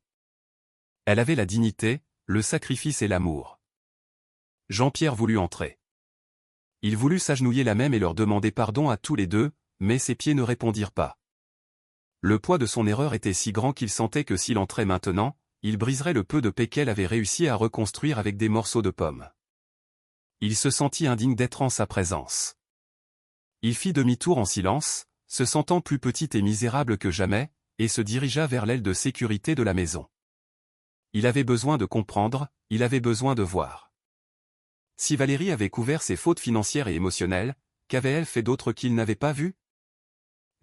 Speaker 1: Elle avait la dignité, le sacrifice et l'amour. Jean-Pierre voulut entrer. Il voulut s'agenouiller là même et leur demander pardon à tous les deux, mais ses pieds ne répondirent pas. Le poids de son erreur était si grand qu'il sentait que s'il entrait maintenant, il briserait le peu de paix qu'elle avait réussi à reconstruire avec des morceaux de pommes. Il se sentit indigne d'être en sa présence. Il fit demi-tour en silence, se sentant plus petit et misérable que jamais, et se dirigea vers l'aile de sécurité de la maison. Il avait besoin de comprendre, il avait besoin de voir. Si Valérie avait couvert ses fautes financières et émotionnelles, qu'avait-elle fait d'autre qu'il n'avait pas vu?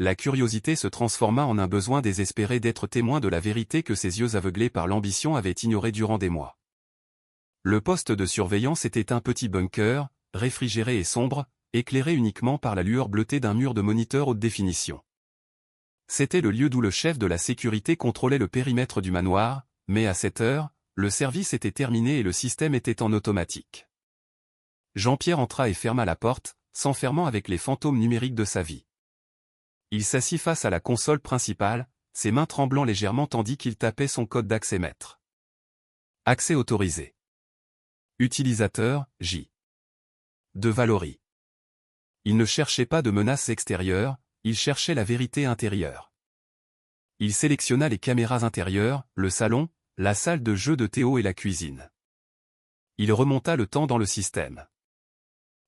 Speaker 1: La curiosité se transforma en un besoin désespéré d'être témoin de la vérité que ses yeux aveuglés par l'ambition avaient ignorée durant des mois. Le poste de surveillance était un petit bunker, réfrigéré et sombre, éclairé uniquement par la lueur bleutée d'un mur de moniteur haute définition. C'était le lieu d'où le chef de la sécurité contrôlait le périmètre du manoir, mais à cette heure, le service était terminé et le système était en automatique. Jean-Pierre entra et ferma la porte, s'enfermant avec les fantômes numériques de sa vie. Il s'assit face à la console principale, ses mains tremblant légèrement tandis qu'il tapait son code d'accès maître. Accès autorisé. Utilisateur, J. De Valory. Il ne cherchait pas de menaces extérieures, il cherchait la vérité intérieure. Il sélectionna les caméras intérieures, le salon, la salle de jeu de Théo et la cuisine. Il remonta le temps dans le système.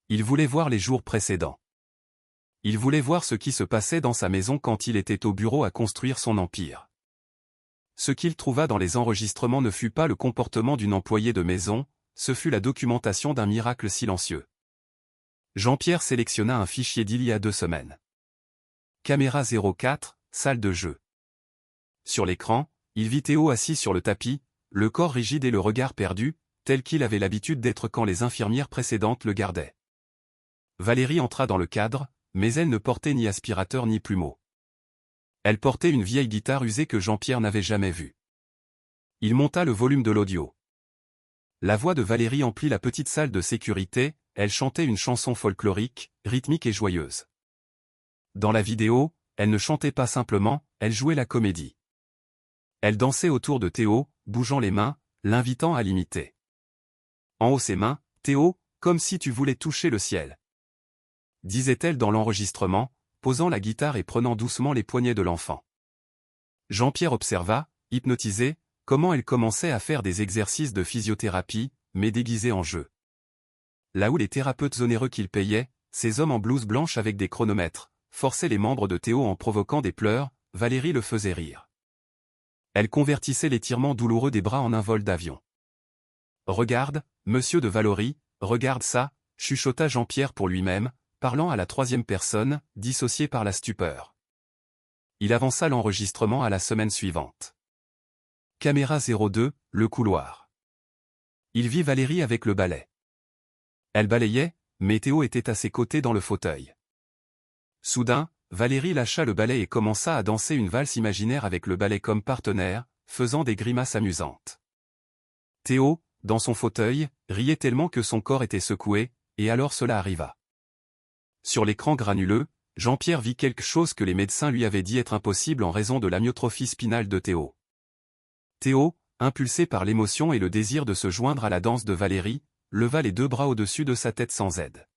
Speaker 1: Il voulait voir les jours précédents. Il voulait voir ce qui se passait dans sa maison quand il était au bureau à construire son empire. Ce qu'il trouva dans les enregistrements ne fut pas le comportement d'une employée de maison, ce fut la documentation d'un miracle silencieux. Jean-Pierre sélectionna un fichier d'il y a 2 semaines. Caméra 04, salle de jeu. Sur l'écran, il vit Théo assis sur le tapis, le corps rigide et le regard perdu, tel qu'il avait l'habitude d'être quand les infirmières précédentes le gardaient. Valérie entra dans le cadre, mais elle ne portait ni aspirateur ni plumeau. Elle portait une vieille guitare usée que Jean-Pierre n'avait jamais vue. Il monta le volume de l'audio. La voix de Valérie emplit la petite salle de sécurité, elle chantait une chanson folklorique, rythmique et joyeuse. Dans la vidéo, elle ne chantait pas simplement, elle jouait la comédie. Elle dansait autour de Théo, bougeant les mains, l'invitant à l'imiter. En haut ses mains, Théo, comme si tu voulais toucher le ciel. Disait-elle dans l'enregistrement, posant la guitare et prenant doucement les poignets de l'enfant. Jean-Pierre observa, hypnotisé, comment elle commençait à faire des exercices de physiothérapie, mais déguisés en jeu. Là où les thérapeutes onéreux qu'il payait, ces hommes en blouse blanche avec des chronomètres, forçaient les membres de Théo en provoquant des pleurs, Valérie le faisait rire. Elle convertissait l'étirement douloureux des bras en un vol d'avion. « Regarde, monsieur de Valory, regarde ça », chuchota Jean-Pierre pour lui-même, parlant à la 3e personne, dissocié par la stupeur. Il avança l'enregistrement à la semaine suivante. Caméra 02, le couloir. Il vit Valérie avec le balai. Elle balayait, mais Théo était à ses côtés dans le fauteuil. Soudain, Valérie lâcha le balai et commença à danser une valse imaginaire avec le balai comme partenaire, faisant des grimaces amusantes. Théo, dans son fauteuil, riait tellement que son corps était secoué, et alors cela arriva. Sur l'écran granuleux, Jean-Pierre vit quelque chose que les médecins lui avaient dit être impossible en raison de l'amyotrophie spinale de Théo. Théo, impulsé par l'émotion et le désir de se joindre à la danse de Valérie, leva les 2 bras au-dessus de sa tête sans aide.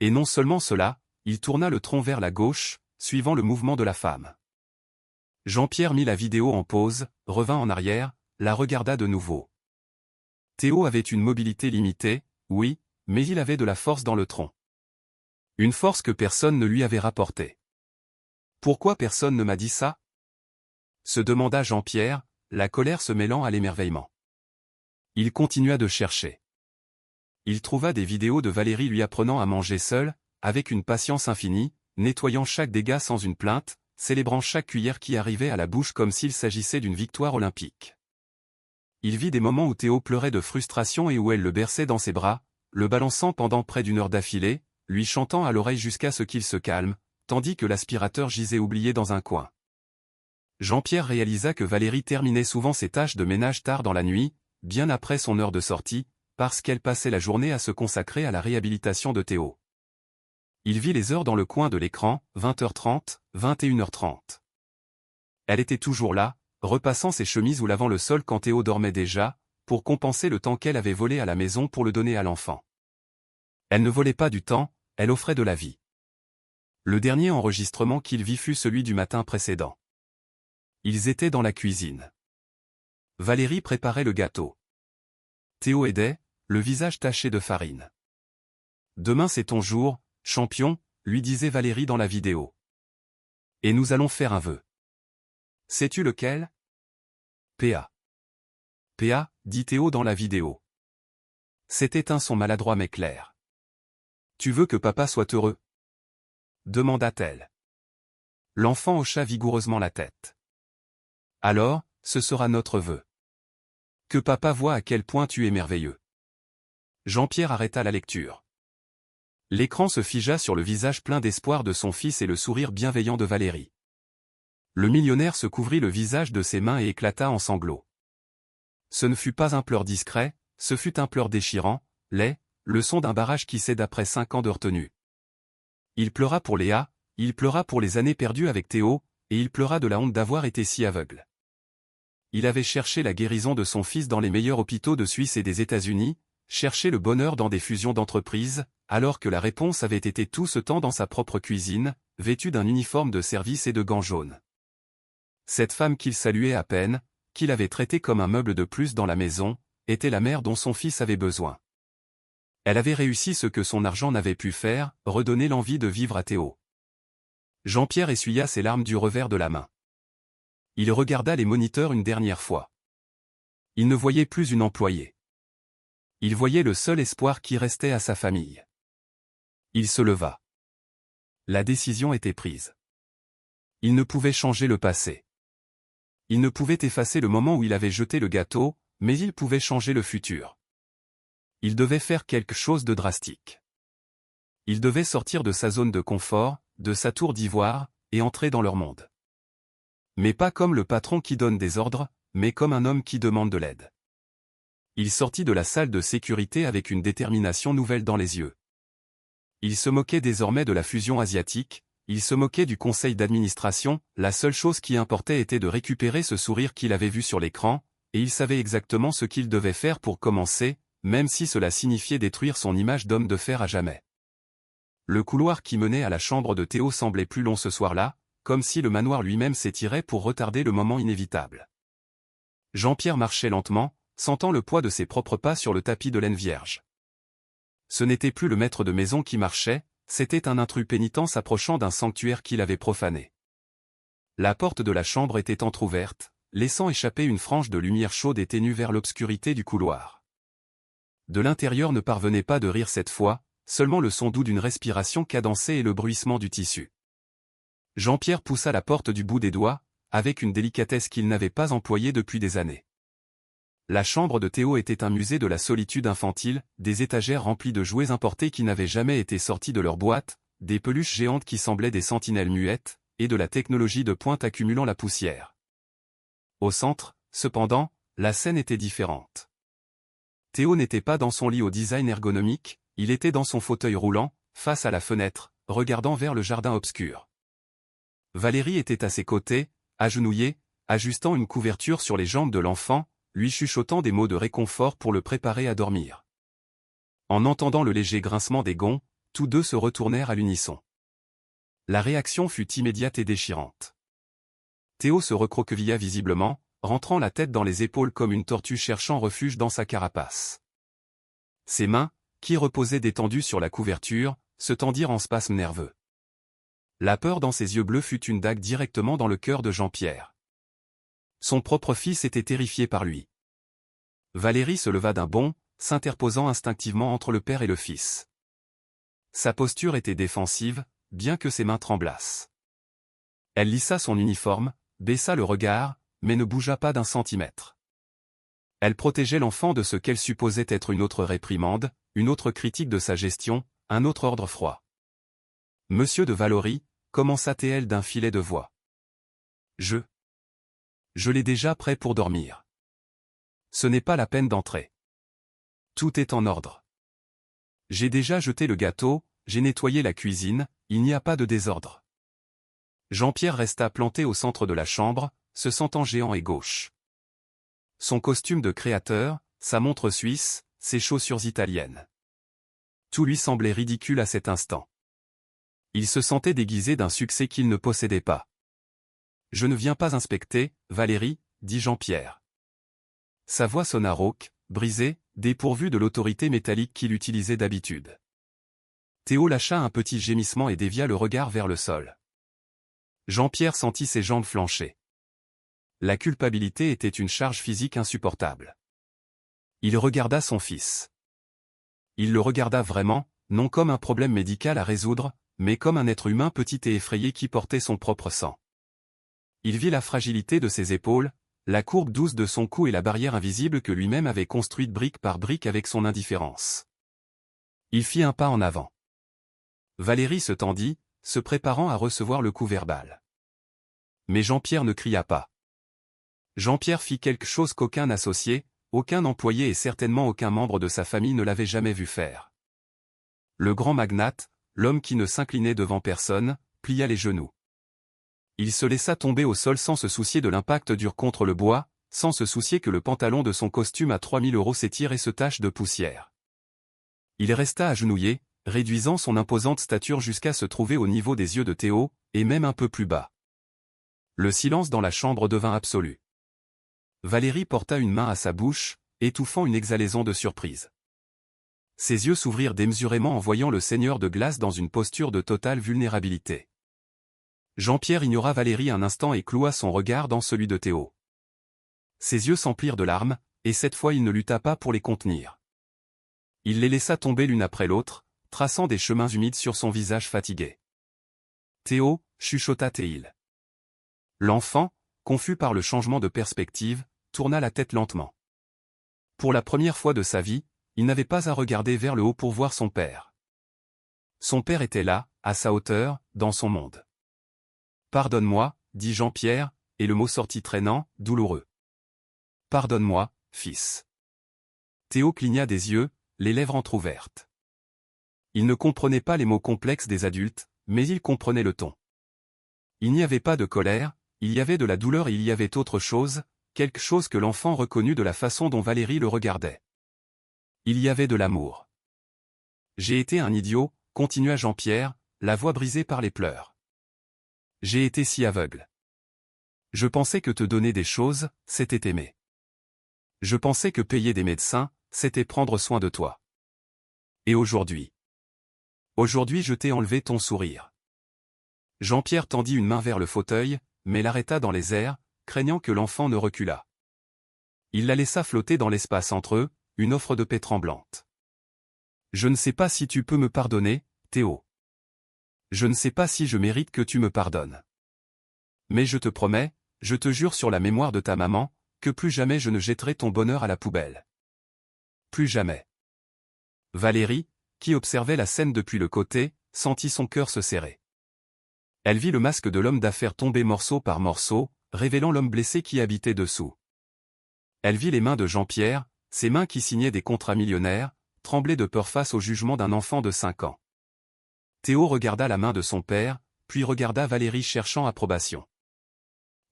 Speaker 1: Et non seulement cela, il tourna le tronc vers la gauche, suivant le mouvement de la femme. Jean-Pierre mit la vidéo en pause, revint en arrière, la regarda de nouveau. Théo avait une mobilité limitée, oui, mais il avait de la force dans le tronc. Une force que personne ne lui avait rapportée. Pourquoi personne ne m'a dit ça? Se demanda Jean-Pierre, la colère se mêlant à l'émerveillement. Il continua de chercher. Il trouva des vidéos de Valérie lui apprenant à manger seule, avec une patience infinie, nettoyant chaque dégât sans une plainte, célébrant chaque cuillère qui arrivait à la bouche comme s'il s'agissait d'une victoire olympique. Il vit des moments où Théo pleurait de frustration et où elle le berçait dans ses bras, le balançant pendant près d'1 heure d'affilée, lui chantant à l'oreille jusqu'à ce qu'il se calme, tandis que l'aspirateur gisait oublié dans un coin. Jean-Pierre réalisa que Valérie terminait souvent ses tâches de ménage tard dans la nuit, bien après son heure de sortie, parce qu'elle passait la journée à se consacrer à la réhabilitation de Théo. Il vit les heures dans le coin de l'écran, 20h30, 21h30. Elle était toujours là, repassant ses chemises ou lavant le sol quand Théo dormait déjà, pour compenser le temps qu'elle avait volé à la maison pour le donner à l'enfant. Elle ne volait pas du temps, elle offrait de la vie. Le dernier enregistrement qu'il vit fut celui du matin précédent. Ils étaient dans la cuisine. Valérie préparait le gâteau. Théo aidait, le visage taché de farine. « Demain c'est ton jour, champion », lui disait Valérie dans la vidéo. « Et nous allons faire un vœu. »« Sais-tu lequel ?»« PA. »« PA, dit Théo dans la vidéo. C'était un son maladroit mais clair. « Tu veux que papa soit heureux ?» demanda-t-elle. L'enfant hocha vigoureusement la tête. Alors, ce sera notre vœu. Que papa voie à quel point tu es merveilleux. Jean-Pierre arrêta la lecture. L'écran se figea sur le visage plein d'espoir de son fils et le sourire bienveillant de Valérie. Le millionnaire se couvrit le visage de ses mains et éclata en sanglots. Ce ne fut pas un pleur discret, ce fut un pleur déchirant, laid, le son d'un barrage qui cède après 5 ans de retenue. Il pleura pour Léa, il pleura pour les années perdues avec Théo, et il pleura de la honte d'avoir été si aveugle. Il avait cherché la guérison de son fils dans les meilleurs hôpitaux de Suisse et des États-Unis, cherché le bonheur dans des fusions d'entreprises, alors que la réponse avait été tout ce temps dans sa propre cuisine, vêtue d'un uniforme de service et de gants jaunes. Cette femme qu'il saluait à peine, qu'il avait traitée comme un meuble de plus dans la maison, était la mère dont son fils avait besoin. Elle avait réussi ce que son argent n'avait pu faire, redonner l'envie de vivre à Théo. Jean-Pierre essuya ses larmes du revers de la main. Il regarda les moniteurs une dernière fois. Il ne voyait plus une employée. Il voyait le seul espoir qui restait à sa famille. Il se leva. La décision était prise. Il ne pouvait changer le passé. Il ne pouvait effacer le moment où il avait jeté le gâteau, mais il pouvait changer le futur. Il devait faire quelque chose de drastique. Il devait sortir de sa zone de confort, de sa tour d'ivoire, et entrer dans leur monde. Mais pas comme le patron qui donne des ordres, mais comme un homme qui demande de l'aide. Il sortit de la salle de sécurité avec une détermination nouvelle dans les yeux. Il se moquait désormais de la fusion asiatique, il se moquait du conseil d'administration, la seule chose qui importait était de récupérer ce sourire qu'il avait vu sur l'écran, et il savait exactement ce qu'il devait faire pour commencer, même si cela signifiait détruire son image d'homme de fer à jamais. Le couloir qui menait à la chambre de Théo semblait plus long ce soir-là, comme si le manoir lui-même s'étirait pour retarder le moment inévitable. Jean-Pierre marchait lentement, sentant le poids de ses propres pas sur le tapis de laine vierge. Ce n'était plus le maître de maison qui marchait, c'était un intrus pénitent s'approchant d'un sanctuaire qu'il avait profané. La porte de la chambre était entr'ouverte, laissant échapper une frange de lumière chaude et ténue vers l'obscurité du couloir. De l'intérieur ne parvenait pas de rire cette fois, seulement le son doux d'une respiration cadencée et le bruissement du tissu. Jean-Pierre poussa la porte du bout des doigts, avec une délicatesse qu'il n'avait pas employée depuis des années. La chambre de Théo était un musée de la solitude infantile, des étagères remplies de jouets importés qui n'avaient jamais été sortis de leur boîte, des peluches géantes qui semblaient des sentinelles muettes, et de la technologie de pointe accumulant la poussière. Au centre, cependant, la scène était différente. Théo n'était pas dans son lit au design ergonomique, il était dans son fauteuil roulant, face à la fenêtre, regardant vers le jardin obscur. Valérie était à ses côtés, agenouillée, ajustant une couverture sur les jambes de l'enfant, lui chuchotant des mots de réconfort pour le préparer à dormir. En entendant le léger grincement des gonds, tous deux se retournèrent à l'unisson. La réaction fut immédiate et déchirante. Théo se recroquevilla visiblement, rentrant la tête dans les épaules comme une tortue cherchant refuge dans sa carapace. Ses mains, qui reposaient détendues sur la couverture, se tendirent en spasmes nerveux. La peur dans ses yeux bleus fut une dague directement dans le cœur de Jean-Pierre. Son propre fils était terrifié par lui. Valérie se leva d'un bond, s'interposant instinctivement entre le père et le fils. Sa posture était défensive, bien que ses mains tremblassent. Elle lissa son uniforme, baissa le regard, mais ne bougea pas d'un centimètre. Elle protégeait l'enfant de ce qu'elle supposait être une autre réprimande, une autre critique de sa gestion, un autre ordre froid. Monsieur de Valory, commença-t-elle d'un filet de voix. Je l'ai déjà prêt pour dormir. Ce n'est pas la peine d'entrer. Tout est en ordre. J'ai déjà jeté le gâteau, j'ai nettoyé la cuisine, il n'y a pas de désordre. Jean-Pierre resta planté au centre de la chambre, se sentant géant et gauche. Son costume de créateur, sa montre suisse, ses chaussures italiennes. Tout lui semblait ridicule à cet instant. Il se sentait déguisé d'un succès qu'il ne possédait pas. « Je ne viens pas inspecter, Valérie, dit Jean-Pierre. » Sa voix sonna rauque, brisée, dépourvue de l'autorité métallique qu'il utilisait d'habitude. Théo lâcha un petit gémissement et dévia le regard vers le sol. Jean-Pierre sentit ses jambes flancher. La culpabilité était une charge physique insupportable. Il regarda son fils. Il le regarda vraiment, non comme un problème médical à résoudre, mais comme un être humain petit et effrayé qui portait son propre sang. Il vit la fragilité de ses épaules, la courbe douce de son cou et la barrière invisible que lui-même avait construite brique par brique avec son indifférence. Il fit un pas en avant. Valérie se tendit, se préparant à recevoir le coup verbal. Mais Jean-Pierre ne cria pas. Jean-Pierre fit quelque chose qu'aucun associé, aucun employé et certainement aucun membre de sa famille ne l'avait jamais vu faire. Le grand magnate, l'homme qui ne s'inclinait devant personne, plia les genoux. Il se laissa tomber au sol sans se soucier de l'impact dur contre le bois, sans se soucier que le pantalon de son costume à 3000 € s'étire et se tache de poussière. Il resta agenouillé, réduisant son imposante stature jusqu'à se trouver au niveau des yeux de Théo, et même un peu plus bas. Le silence dans la chambre devint absolu. Valérie porta une main à sa bouche, étouffant une exhalaison de surprise. Ses yeux s'ouvrirent démesurément en voyant le seigneur de glace dans une posture de totale vulnérabilité. Jean-Pierre ignora Valérie un instant et cloua son regard dans celui de Théo. Ses yeux s'emplirent de larmes, et cette fois il ne lutta pas pour les contenir. Il les laissa tomber l'une après l'autre, traçant des chemins humides sur son visage fatigué. Théo, chuchota Théil. L'enfant, confus par le changement de perspective, tourna la tête lentement. Pour la première fois de sa vie, il n'avait pas à regarder vers le haut pour voir son père. Son père était là, à sa hauteur, dans son monde. « Pardonne-moi, dit Jean-Pierre, et le mot sortit traînant, douloureux. « Pardonne-moi, fils. » Théo cligna des yeux, les lèvres entr'ouvertes. Il ne comprenait pas les mots complexes des adultes, mais il comprenait le ton. Il n'y avait pas de colère, il y avait de la douleur et il y avait autre chose, quelque chose que l'enfant reconnut de la façon dont Valérie le regardait. Il y avait de l'amour. « J'ai été un idiot, continua Jean-Pierre, la voix brisée par les pleurs. J'ai été si aveugle. Je pensais que te donner des choses, c'était aimer. Je pensais que payer des médecins, c'était prendre soin de toi. Et aujourd'hui? Aujourd'hui je t'ai enlevé ton sourire. » Jean-Pierre tendit une main vers le fauteuil, mais l'arrêta dans les airs, craignant que l'enfant ne reculât. Il la laissa flotter dans l'espace entre eux, une offre de paix tremblante. « Je ne sais pas si tu peux me pardonner, Théo. Je ne sais pas si je mérite que tu me pardonnes. Mais je te promets, je te jure sur la mémoire de ta maman, que plus jamais je ne jetterai ton bonheur à la poubelle. Plus jamais. » Valérie, qui observait la scène depuis le côté, sentit son cœur se serrer. Elle vit le masque de l'homme d'affaires tomber morceau par morceau, révélant l'homme blessé qui habitait dessous. Elle vit les mains de Jean-Pierre, ses mains qui signaient des contrats millionnaires, trembler de peur face au jugement d'un enfant de 5 ans. Théo regarda la main de son père, puis regarda Valérie cherchant approbation.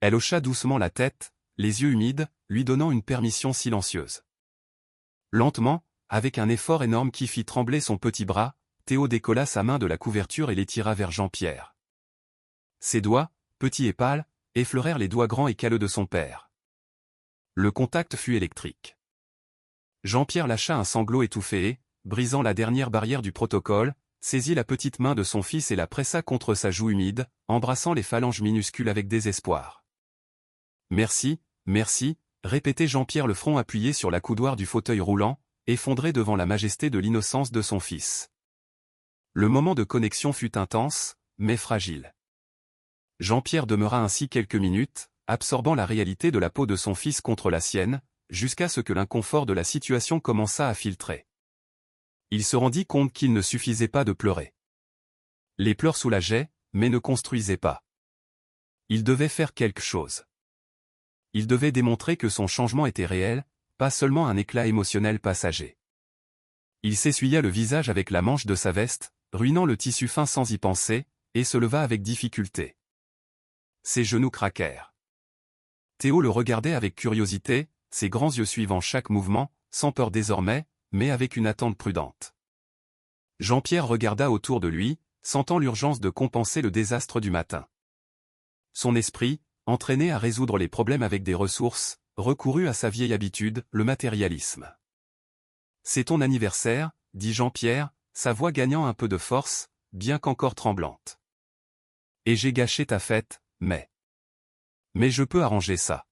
Speaker 1: Elle hocha doucement la tête, les yeux humides, lui donnant une permission silencieuse. Lentement, avec un effort énorme qui fit trembler son petit bras, Théo décolla sa main de la couverture et l'étira vers Jean-Pierre. Ses doigts, petits et pâles, effleurèrent les doigts grands et calleux de son père. Le contact fut électrique. Jean-Pierre lâcha un sanglot étouffé et, brisant la dernière barrière du protocole, saisit la petite main de son fils et la pressa contre sa joue humide, embrassant les phalanges minuscules avec désespoir. « Merci, merci », répétait Jean-Pierre le front appuyé sur la coudoir du fauteuil roulant, effondré devant la majesté de l'innocence de son fils. Le moment de connexion fut intense, mais fragile. Jean-Pierre demeura ainsi quelques minutes, absorbant la réalité de la peau de son fils contre la sienne, jusqu'à ce que l'inconfort de la situation commença à filtrer. Il se rendit compte qu'il ne suffisait pas de pleurer. Les pleurs soulageaient, mais ne construisaient pas. Il devait faire quelque chose. Il devait démontrer que son changement était réel, pas seulement un éclat émotionnel passager. Il s'essuya le visage avec la manche de sa veste, ruinant le tissu fin sans y penser, et se leva avec difficulté. Ses genoux craquèrent. Théo le regardait avec curiosité, ses grands yeux suivant chaque mouvement, sans peur désormais, mais avec une attente prudente. Jean-Pierre regarda autour de lui, sentant l'urgence de compenser le désastre du matin. Son esprit, entraîné à résoudre les problèmes avec des ressources, recourut à sa vieille habitude, le matérialisme. « C'est ton anniversaire, » dit Jean-Pierre, sa voix gagnant un peu de force, bien qu'encore tremblante. « Et j'ai gâché ta fête, mais je peux arranger ça. »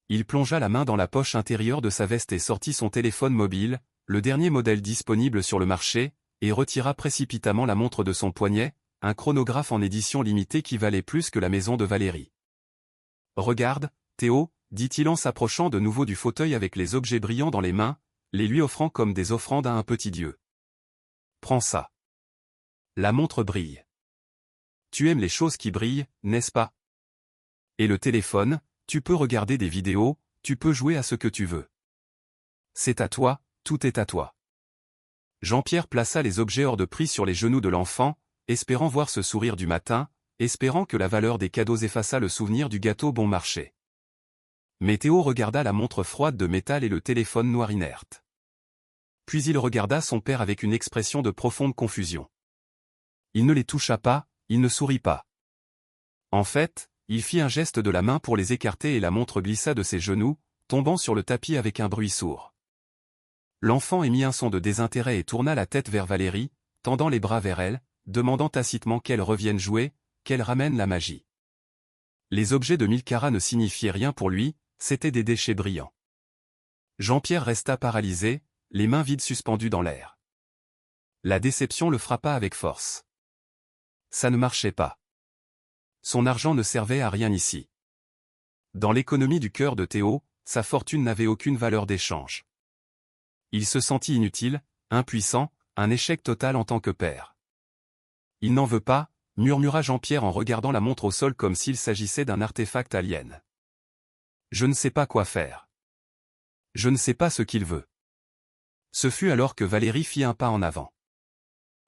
Speaker 1: Il plongea la main dans la poche intérieure de sa veste et sortit son téléphone mobile, le dernier modèle disponible sur le marché, et retira précipitamment la montre de son poignet, un chronographe en édition limitée qui valait plus que la maison de Valérie. « Regarde, Théo, dit-il en s'approchant de nouveau du fauteuil avec les objets brillants dans les mains, les lui offrant comme des offrandes à un petit dieu. Prends ça. La montre brille. Tu aimes les choses qui brillent, n'est-ce pas? Et le téléphone, tu peux regarder des vidéos, tu peux jouer à ce que tu veux. C'est à toi, tout est à toi. » Jean-Pierre plaça les objets hors de prix sur les genoux de l'enfant, espérant voir ce sourire du matin, espérant que la valeur des cadeaux effaçât le souvenir du gâteau bon marché. Mais Théo regarda la montre froide de métal et le téléphone noir inerte. Puis il regarda son père avec une expression de profonde confusion. Il ne les toucha pas, il ne sourit pas. En fait, il fit un geste de la main pour les écarter et la montre glissa de ses genoux, tombant sur le tapis avec un bruit sourd. L'enfant émit un son de désintérêt et tourna la tête vers Valérie, tendant les bras vers elle, demandant tacitement qu'elle revienne jouer, qu'elle ramène la magie. Les objets de 1000 carats ne signifiaient rien pour lui, c'étaient des déchets brillants. Jean-Pierre resta paralysé, les mains vides suspendues dans l'air. La déception le frappa avec force. Ça ne marchait pas. Son argent ne servait à rien ici. Dans l'économie du cœur de Théo, sa fortune n'avait aucune valeur d'échange. Il se sentit inutile, impuissant, un échec total en tant que père. Il n'en veut pas, murmura Jean-Pierre en regardant la montre au sol comme s'il s'agissait d'un artefact alien. Je ne sais pas quoi faire. Je ne sais pas ce qu'il veut. Ce fut alors que Valérie fit un pas en avant.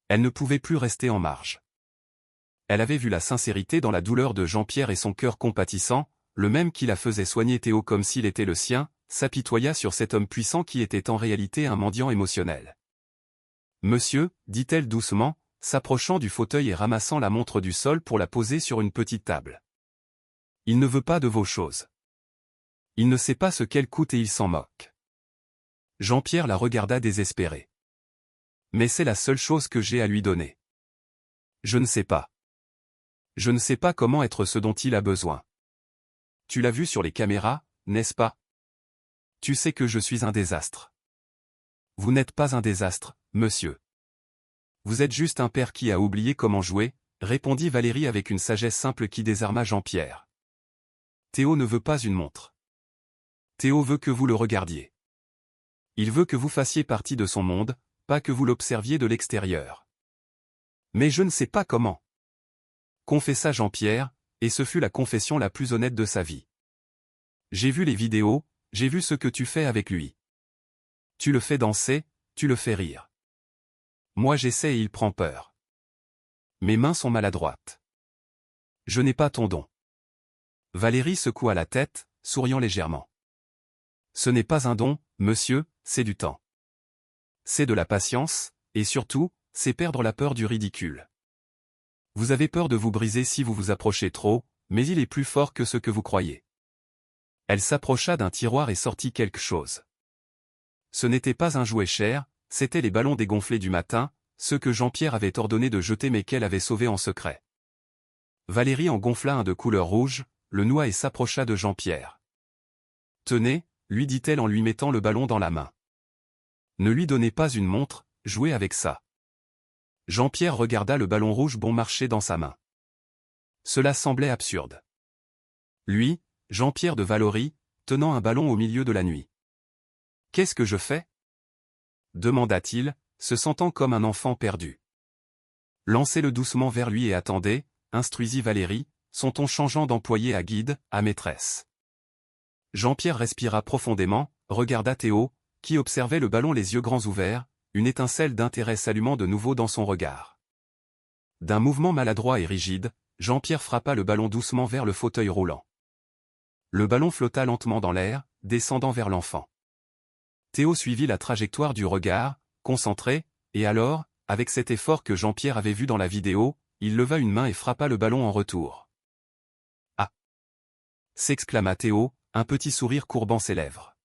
Speaker 1: Elle ne pouvait plus rester en marge. Elle avait vu la sincérité dans la douleur de Jean-Pierre et son cœur compatissant, le même qui la faisait soigner Théo comme s'il était le sien, s'apitoya sur cet homme puissant qui était en réalité un mendiant émotionnel. « Monsieur, dit-elle doucement, s'approchant du fauteuil et ramassant la montre du sol pour la poser sur une petite table. Il ne veut pas de vos choses. Il ne sait pas ce qu'elle coûte et il s'en moque. » Jean-Pierre la regarda désespéré. « Mais c'est la seule chose que j'ai à lui donner. Je ne sais pas. Je ne sais pas comment être ce dont il a besoin. Tu l'as vu sur les caméras, n'est-ce pas? Tu sais que je suis un désastre. Vous n'êtes pas un désastre, monsieur. Vous êtes juste un père qui a oublié comment jouer, répondit Valérie avec une sagesse simple qui désarma Jean-Pierre. Théo ne veut pas une montre. Théo veut que vous le regardiez. Il veut que vous fassiez partie de son monde, pas que vous l'observiez de l'extérieur. Mais je ne sais pas comment. Confessa Jean-Pierre, et ce fut la confession la plus honnête de sa vie. J'ai vu les vidéos, j'ai vu ce que tu fais avec lui. Tu le fais danser, tu le fais rire. Moi j'essaie et il prend peur. Mes mains sont maladroites. Je n'ai pas ton don. Valérie secoua la tête, souriant légèrement. Ce n'est pas un don, monsieur, c'est du temps. C'est de la patience, et surtout, c'est perdre la peur du ridicule. Vous avez peur de vous briser si vous vous approchez trop, mais il est plus fort que ce que vous croyez. Elle s'approcha d'un tiroir et sortit quelque chose. Ce n'était pas un jouet cher, c'étaient les ballons dégonflés du matin, ceux que Jean-Pierre avait ordonné de jeter mais qu'elle avait sauvés en secret. Valérie en gonfla un de couleur rouge, le noua et s'approcha de Jean-Pierre. « Tenez, lui dit-elle en lui mettant le ballon dans la main. Ne lui donnez pas une montre, jouez avec ça. » Jean-Pierre regarda le ballon rouge bon marché dans sa main. Cela semblait absurde. Lui, Jean-Pierre de Valory, tenant un ballon au milieu de la nuit. « Qu'est-ce que je fais ?» demanda-t-il, se sentant comme un enfant perdu. « Lancez-le doucement vers lui et attendez, » instruisit Valérie, son ton changeant d'employé à guide, à maîtresse. Jean-Pierre respira profondément, regarda Théo, qui observait le ballon les yeux grands ouverts, une étincelle d'intérêt s'allumant de nouveau dans son regard. D'un mouvement maladroit et rigide, Jean-Pierre frappa le ballon doucement vers le fauteuil roulant. Le ballon flotta lentement dans l'air, descendant vers l'enfant. Théo suivit la trajectoire du regard, concentré, et alors, avec cet effort que Jean-Pierre avait vu dans la vidéo, il leva une main et frappa le ballon en retour. « Ah !» s'exclama Théo, un petit sourire courbant ses lèvres.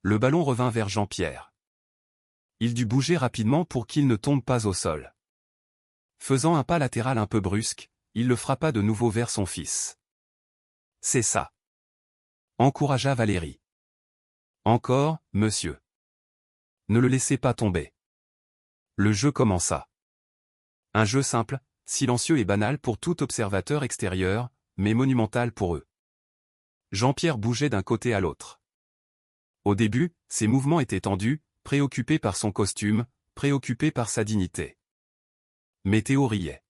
Speaker 1: Le ballon revint vers Jean-Pierre. Il dut bouger rapidement pour qu'il ne tombe pas au sol. Faisant un pas latéral un peu brusque, il le frappa de nouveau vers son fils. « C'est ça !» encouragea Valérie. « Encore, monsieur. Ne le laissez pas tomber. » Le jeu commença. Un jeu simple, silencieux et banal pour tout observateur extérieur, mais monumental pour eux. Jean-Pierre bougeait d'un côté à l'autre. Au début, ses mouvements étaient tendus, préoccupé par son costume, préoccupé par sa dignité. Mais Théo riait.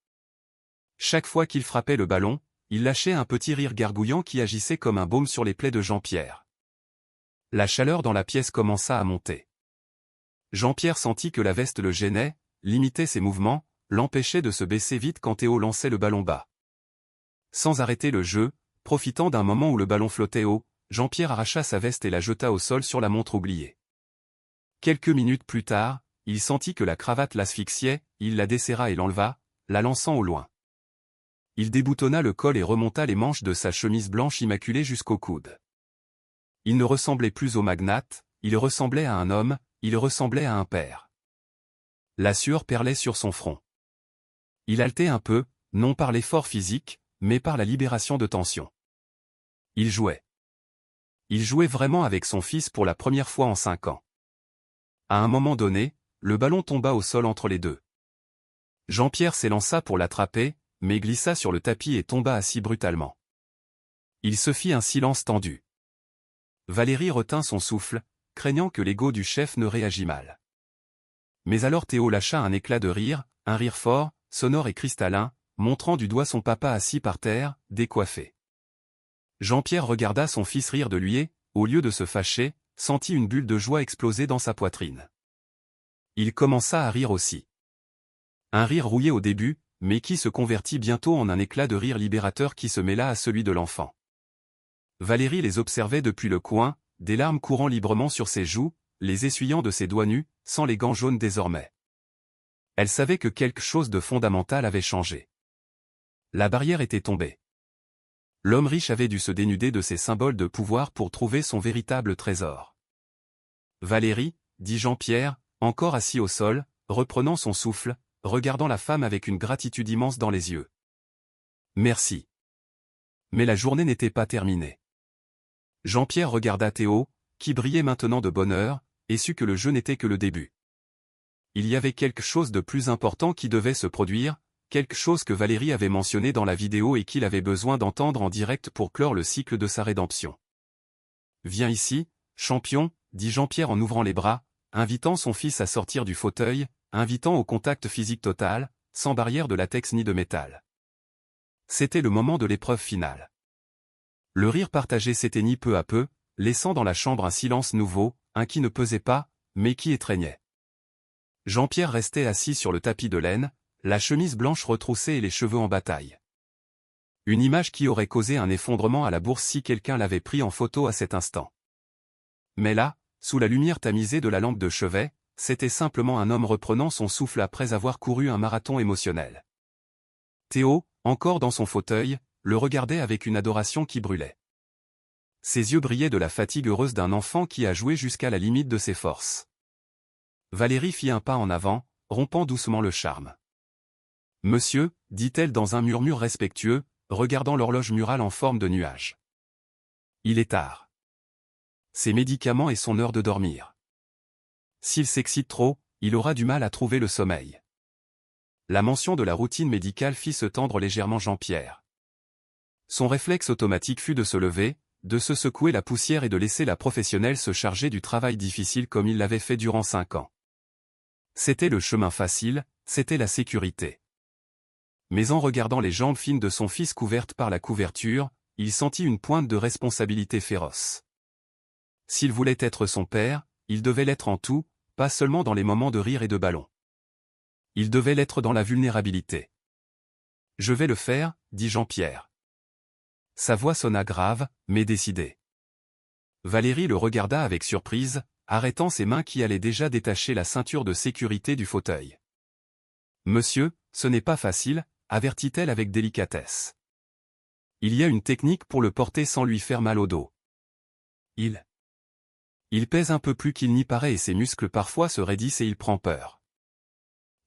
Speaker 1: Chaque fois qu'il frappait le ballon, il lâchait un petit rire gargouillant qui agissait comme un baume sur les plaies de Jean-Pierre. La chaleur dans la pièce commença à monter. Jean-Pierre sentit que la veste le gênait, limitait ses mouvements, l'empêchait de se baisser vite quand Théo lançait le ballon bas. Sans arrêter le jeu, profitant d'un moment où le ballon flottait haut, Jean-Pierre arracha sa veste et la jeta au sol sur la montre oubliée. Quelques minutes plus tard, il sentit que la cravate l'asphyxiait, il la desserra et l'enleva, la lançant au loin. Il déboutonna le col et remonta les manches de sa chemise blanche immaculée jusqu'au coude. Il ne ressemblait plus au magnate, il ressemblait à un homme, il ressemblait à un père. La sueur perlait sur son front. Il haletait un peu, non par l'effort physique, mais par la libération de tension. Il jouait. Il jouait vraiment avec son fils pour la première fois en 5 ans. À un moment donné, le ballon tomba au sol entre les deux. Jean-Pierre s'élança pour l'attraper, mais glissa sur le tapis et tomba assis brutalement. Il se fit un silence tendu. Valérie retint son souffle, craignant que l'ego du chef ne réagît mal. Mais alors Théo lâcha un éclat de rire, un rire fort, sonore et cristallin, montrant du doigt son papa assis par terre, décoiffé. Jean-Pierre regarda son fils rire de lui et, au lieu de se fâcher, sentit une bulle de joie exploser dans sa poitrine. Il commença à rire aussi. Un rire rouillé au début, mais qui se convertit bientôt en un éclat de rire libérateur qui se mêla à celui de l'enfant. Valérie les observait depuis le coin, des larmes courant librement sur ses joues, les essuyant de ses doigts nus, sans les gants jaunes désormais. Elle savait que quelque chose de fondamental avait changé. La barrière était tombée. L'homme riche avait dû se dénuder de ses symboles de pouvoir pour trouver son véritable trésor. Valérie, dit Jean-Pierre, encore assis au sol, reprenant son souffle, regardant la femme avec une gratitude immense dans les yeux. Merci. Mais la journée n'était pas terminée. Jean-Pierre regarda Théo, qui brillait maintenant de bonheur, et sut que le jeu n'était que le début. Il y avait quelque chose de plus important qui devait se produire, quelque chose que Valérie avait mentionné dans la vidéo et qu'il avait besoin d'entendre en direct pour clore le cycle de sa rédemption. Viens ici, champion, dit Jean-Pierre en ouvrant les bras, invitant son fils à sortir du fauteuil, invitant au contact physique total, sans barrière de latex ni de métal. C'était le moment de l'épreuve finale. Le rire partagé s'éteignit peu à peu, laissant dans la chambre un silence nouveau, un qui ne pesait pas, mais qui étreignait. Jean-Pierre restait assis sur le tapis de laine, la chemise blanche retroussée et les cheveux en bataille. Une image qui aurait causé un effondrement à la bourse si quelqu'un l'avait pris en photo à cet instant. Mais là, sous la lumière tamisée de la lampe de chevet, c'était simplement un homme reprenant son souffle après avoir couru un marathon émotionnel. Théo, encore dans son fauteuil, le regardait avec une adoration qui brûlait. Ses yeux brillaient de la fatigue heureuse d'un enfant qui a joué jusqu'à la limite de ses forces. Valérie fit un pas en avant, rompant doucement le charme. « Monsieur » dit-elle dans un murmure respectueux, regardant l'horloge murale en forme de nuage. « Il est tard. Ses médicaments et son heure de dormir. S'il s'excite trop, il aura du mal à trouver le sommeil. » La mention de la routine médicale fit se tendre légèrement Jean-Pierre. Son réflexe automatique fut de se lever, de se secouer la poussière et de laisser la professionnelle se charger du travail difficile comme il l'avait fait durant 5 ans. C'était le chemin facile, c'était la sécurité. Mais en regardant les jambes fines de son fils couvertes par la couverture, il sentit une pointe de responsabilité féroce. S'il voulait être son père, il devait l'être en tout, pas seulement dans les moments de rire et de ballon. Il devait l'être dans la vulnérabilité. « Je vais le faire » dit Jean-Pierre. Sa voix sonna grave, mais décidée. Valérie le regarda avec surprise, arrêtant ses mains qui allaient déjà détacher la ceinture de sécurité du fauteuil. « Monsieur, ce n'est pas facile » avertit-elle avec délicatesse. « Il y a une technique pour le porter sans lui faire mal au dos. Il pèse un peu plus qu'il n'y paraît et ses muscles parfois se raidissent et il prend peur. »«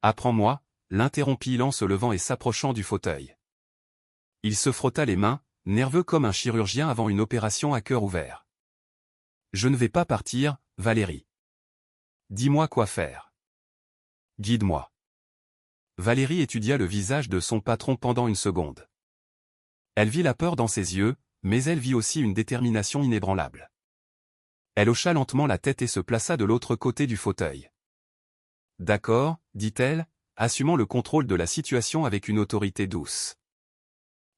Speaker 1: Apprends-moi » l'interrompit-il en se levant et s'approchant du fauteuil. Il se frotta les mains, nerveux comme un chirurgien avant une opération à cœur ouvert. « Je ne vais pas partir, Valérie. Dis-moi quoi faire. » Guide-moi. Valérie étudia le visage de son patron pendant une seconde. Elle vit la peur dans ses yeux, mais elle vit aussi une détermination inébranlable. Elle hocha lentement la tête et se plaça de l'autre côté du fauteuil. « D'accord, dit-elle, assumant le contrôle de la situation avec une autorité douce.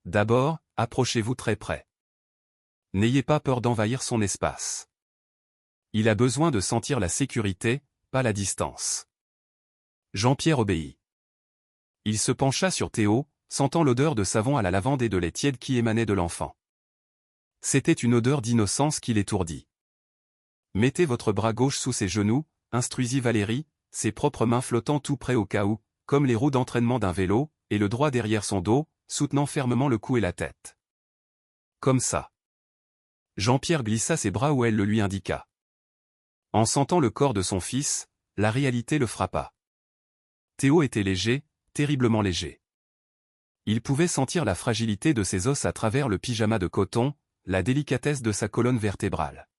Speaker 1: D'abord, approchez-vous très près. N'ayez pas peur d'envahir son espace. Il a besoin de sentir la sécurité, pas la distance. » Jean-Pierre obéit. Il se pencha sur Théo, sentant l'odeur de savon à la lavande et de lait tiède qui émanait de l'enfant. C'était une odeur d'innocence qui l'étourdit. « Mettez votre bras gauche sous ses genoux, instruisit Valérie, ses propres mains flottant tout près au cas où, comme les roues d'entraînement d'un vélo, et le droit derrière son dos, soutenant fermement le cou et la tête. Comme ça. Jean-Pierre glissa ses bras où elle le lui indiqua. En sentant le corps de son fils, la réalité le frappa. Théo était léger, terriblement léger. Il pouvait sentir la fragilité de ses os à travers le pyjama de coton, la délicatesse de sa colonne vertébrale.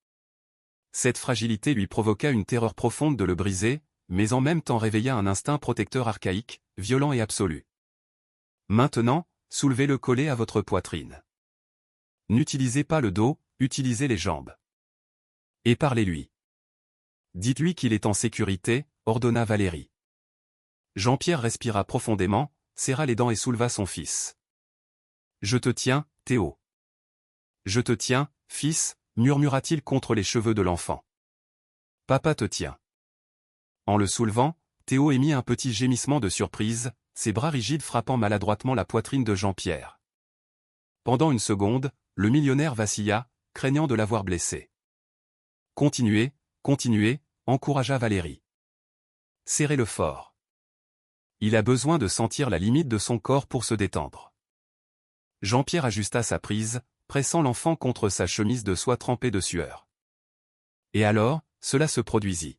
Speaker 1: Cette fragilité lui provoqua une terreur profonde de le briser, mais en même temps réveilla un instinct protecteur archaïque, violent et absolu. Maintenant, soulevez le collet à votre poitrine. N'utilisez pas le dos, utilisez les jambes. Et parlez-lui. Dites-lui qu'il est en sécurité, ordonna Valérie. Jean-Pierre respira profondément, serra les dents et souleva son fils. Je te tiens, Théo. Je te tiens, fils, murmura-t-il contre les cheveux de l'enfant. Papa te tient. En le soulevant, Théo émit un petit gémissement de surprise, ses bras rigides frappant maladroitement la poitrine de Jean-Pierre. Pendant une seconde, le millionnaire vacilla, craignant de l'avoir blessé. Continuez, continuez, encouragea Valérie. Serrez-le fort. Il a besoin de sentir la limite de son corps pour se détendre. Jean-Pierre ajusta sa prise, pressant l'enfant contre sa chemise de soie trempée de sueur. Et alors, cela se produisit.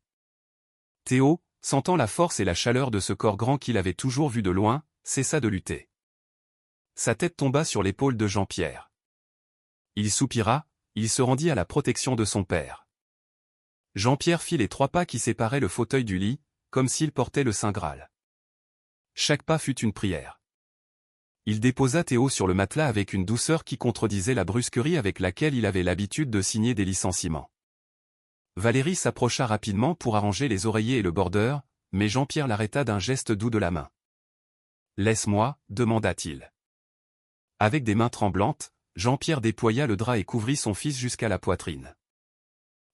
Speaker 1: Théo, sentant la force et la chaleur de ce corps grand qu'il avait toujours vu de loin, cessa de lutter. Sa tête tomba sur l'épaule de Jean-Pierre. Il soupira, il se rendit à la protection de son père. Jean-Pierre fit les 3 pas qui séparaient le fauteuil du lit, comme s'il portait le Saint Graal. Chaque pas fut une prière. Il déposa Théo sur le matelas avec une douceur qui contredisait la brusquerie avec laquelle il avait l'habitude de signer des licenciements. Valérie s'approcha rapidement pour arranger les oreillers et le bordeur, mais Jean-Pierre l'arrêta d'un geste doux de la main. « Laisse-moi, demanda-t-il. Avec des mains tremblantes, Jean-Pierre déploya le drap et couvrit son fils jusqu'à la poitrine.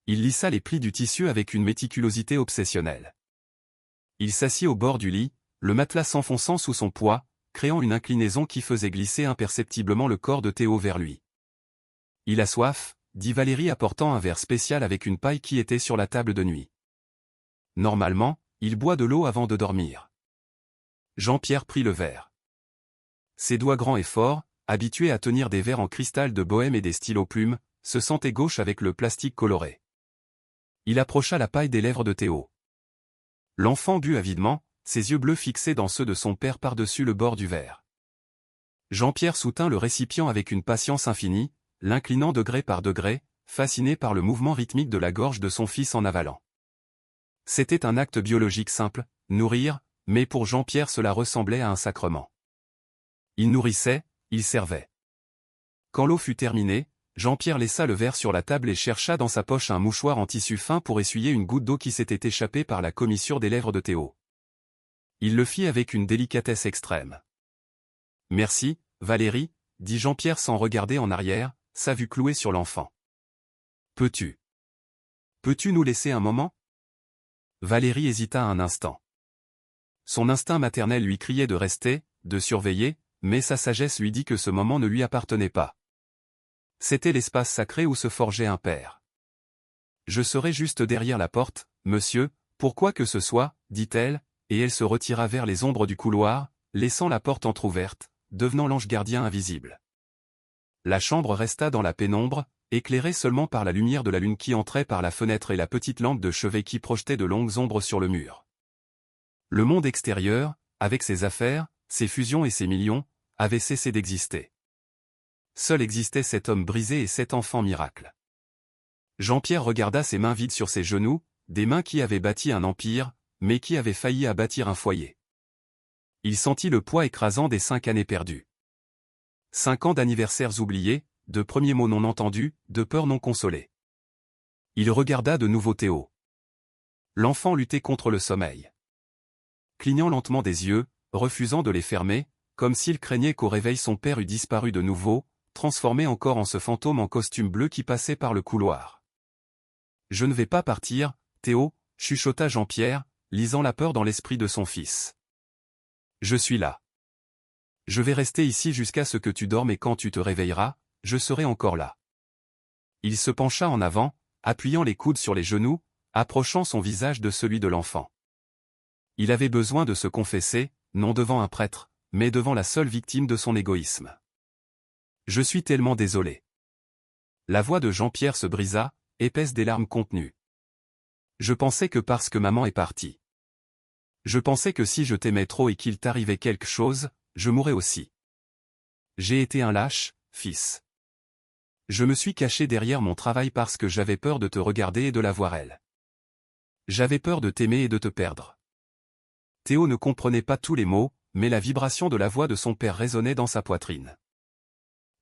Speaker 1: Il lissa les plis du tissu avec une méticulosité obsessionnelle. Il s'assit au bord du lit, le matelas s'enfonçant sous son poids, créant une inclinaison qui faisait glisser imperceptiblement le corps de Théo vers lui. « Il a soif », dit Valérie apportant un verre spécial avec une paille qui était sur la table de nuit. « Normalement, il boit de l'eau avant de dormir. » Jean-Pierre prit le verre. Ses doigts grands et forts, habitués à tenir des verres en cristal de Bohème et des stylos plumes, se sentaient gauches avec le plastique coloré. Il approcha la paille des lèvres de Théo. L'enfant but avidement, ses yeux bleus fixés dans ceux de son père par-dessus le bord du verre. Jean-Pierre soutint le récipient avec une patience infinie, l'inclinant degré par degré, fasciné par le mouvement rythmique de la gorge de son fils en avalant. C'était un acte biologique simple, nourrir, mais pour Jean-Pierre cela ressemblait à un sacrement. Il nourrissait, il servait. Quand l'eau fut terminée, Jean-Pierre laissa le verre sur la table et chercha dans sa poche un mouchoir en tissu fin pour essuyer une goutte d'eau qui s'était échappée par la commissure des lèvres de Théo. Il le fit avec une délicatesse extrême. « Merci, Valérie », dit Jean-Pierre sans regarder en arrière, sa vue clouée sur l'enfant. « Peux-tu nous laisser un moment ?» Valérie hésita un instant. Son instinct maternel lui criait de rester, de surveiller, mais sa sagesse lui dit que ce moment ne lui appartenait pas. C'était l'espace sacré où se forgeait un père. « Je serai juste derrière la porte, monsieur, pour quoi que ce soit, dit-elle, et elle se retira vers les ombres du couloir, laissant la porte entr'ouverte, devenant l'ange gardien invisible. La chambre resta dans la pénombre, éclairée seulement par la lumière de la lune qui entrait par la fenêtre et la petite lampe de chevet qui projetait de longues ombres sur le mur. Le monde extérieur, avec ses affaires, ses fusions et ses millions, avait cessé d'exister. Seul existait cet homme brisé et cet enfant miracle. Jean-Pierre regarda ses mains vides sur ses genoux, des mains qui avaient bâti un empire, mais qui avait failli à bâtir un foyer. Il sentit le poids écrasant des 5 années perdues. 5 ans d'anniversaires oubliés, de premiers mots non entendus, de peurs non consolées. Il regarda de nouveau Théo. L'enfant luttait contre le sommeil. Clignant lentement des yeux, refusant de les fermer, comme s'il craignait qu'au réveil son père eût disparu de nouveau, transformé encore en ce fantôme en costume bleu qui passait par le couloir. « Je ne vais pas partir, Théo, chuchota Jean-Pierre, lisant la peur dans l'esprit de son fils. Je suis là. Je vais rester ici jusqu'à ce que tu dormes et quand tu te réveilleras, je serai encore là. Il se pencha en avant, appuyant les coudes sur les genoux, approchant son visage de celui de l'enfant. Il avait besoin de se confesser, non devant un prêtre, mais devant la seule victime de son égoïsme. Je suis tellement désolé. La voix de Jean-Pierre se brisa, épaisse des larmes contenues. Je pensais que parce que maman est partie. Je pensais que si je t'aimais trop et qu'il t'arrivait quelque chose, je mourrais aussi. J'ai été un lâche, fils. Je me suis caché derrière mon travail parce que j'avais peur de te regarder et de la voir elle. J'avais peur de t'aimer et de te perdre. Théo ne comprenait pas tous les mots, mais la vibration de la voix de son père résonnait dans sa poitrine.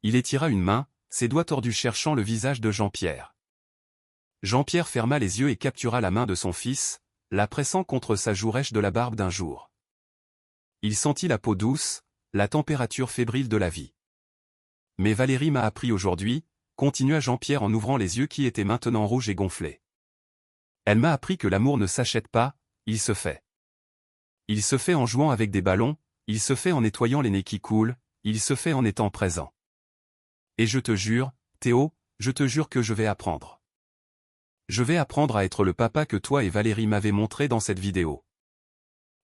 Speaker 1: Il étira une main, ses doigts tordus cherchant le visage de Jean-Pierre. Jean-Pierre ferma les yeux et captura la main de son fils, la pressant contre sa joue rêche de la barbe d'un jour. Il sentit la peau douce, la température fébrile de la vie. Mais Valérie m'a appris aujourd'hui, continua Jean-Pierre en ouvrant les yeux qui étaient maintenant rouges et gonflés. Elle m'a appris que l'amour ne s'achète pas, il se fait. Il se fait en jouant avec des ballons, il se fait en nettoyant les nez qui coulent, il se fait en étant présent. Et je te jure, Théo, je te jure que je vais apprendre. Je vais apprendre à être le papa que toi et Valérie m'avez montré dans cette vidéo.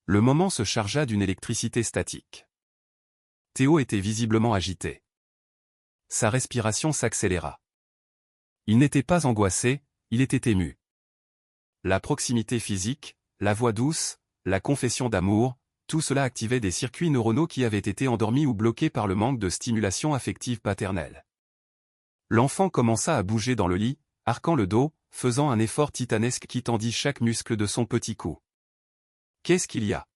Speaker 1: Le moment se chargea d'une électricité statique. Théo était visiblement agité. Sa respiration s'accéléra. Il n'était pas angoissé, il était ému. La proximité physique, la voix douce, la confession d'amour, tout cela activait des circuits neuronaux qui avaient été endormis ou bloqués par le manque de stimulation affective paternelle. L'enfant commença à bouger dans le lit, arquant le dos, faisant un effort titanesque qui tendit chaque muscle de son petit cou. « Qu'est-ce qu'il y a »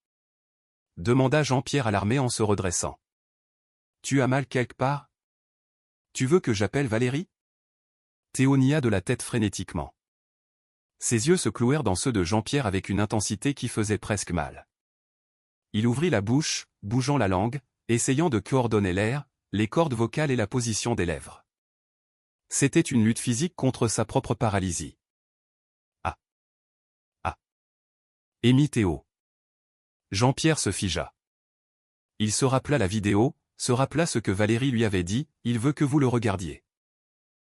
Speaker 1: demanda Jean-Pierre alarmé en se redressant. « Tu as mal quelque part ? Tu veux que j'appelle Valérie » Théo nia de la tête frénétiquement. Ses yeux se clouèrent dans ceux de Jean-Pierre avec une intensité qui faisait presque mal. Il ouvrit la bouche, bougeant la langue, essayant de coordonner l'air, les cordes vocales et la position des lèvres. C'était une lutte physique contre sa propre paralysie. Ah. Ah. Émit Théo. Jean-Pierre se figea. Il se rappela la vidéo, se rappela ce que Valérie lui avait dit, il veut que vous le regardiez.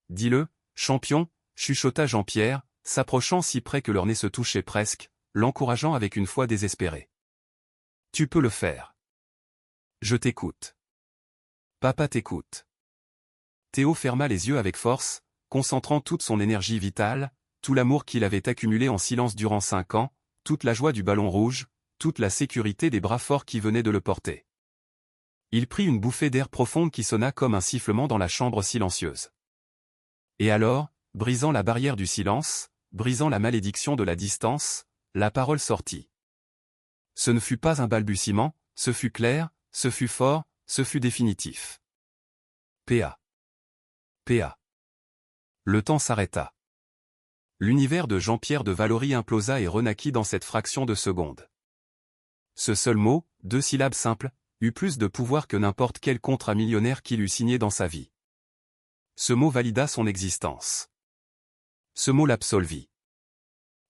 Speaker 1: Dis-le, champion, chuchota Jean-Pierre, s'approchant si près que leur nez se touchait presque, l'encourageant avec une foi désespérée. Tu peux le faire. Je t'écoute. Papa t'écoute. Théo ferma les yeux avec force, concentrant toute son énergie vitale, tout l'amour qu'il avait accumulé en silence durant 5 ans, toute la joie du ballon rouge, toute la sécurité des bras forts qui venaient de le porter. Il prit une bouffée d'air profonde qui sonna comme un sifflement dans la chambre silencieuse. Et alors, brisant la barrière du silence, brisant la malédiction de la distance, la parole sortit. Ce ne fut pas un balbutiement, ce fut clair, ce fut fort, ce fut définitif. P.A. P.A. Le temps s'arrêta. L'univers de Jean-Pierre de Valory implosa et renaquit dans cette fraction de seconde. Ce seul mot, 2 syllabes simples, eut plus de pouvoir que n'importe quel contrat millionnaire qu'il eût signé dans sa vie. Ce mot valida son existence. Ce mot l'absolvit.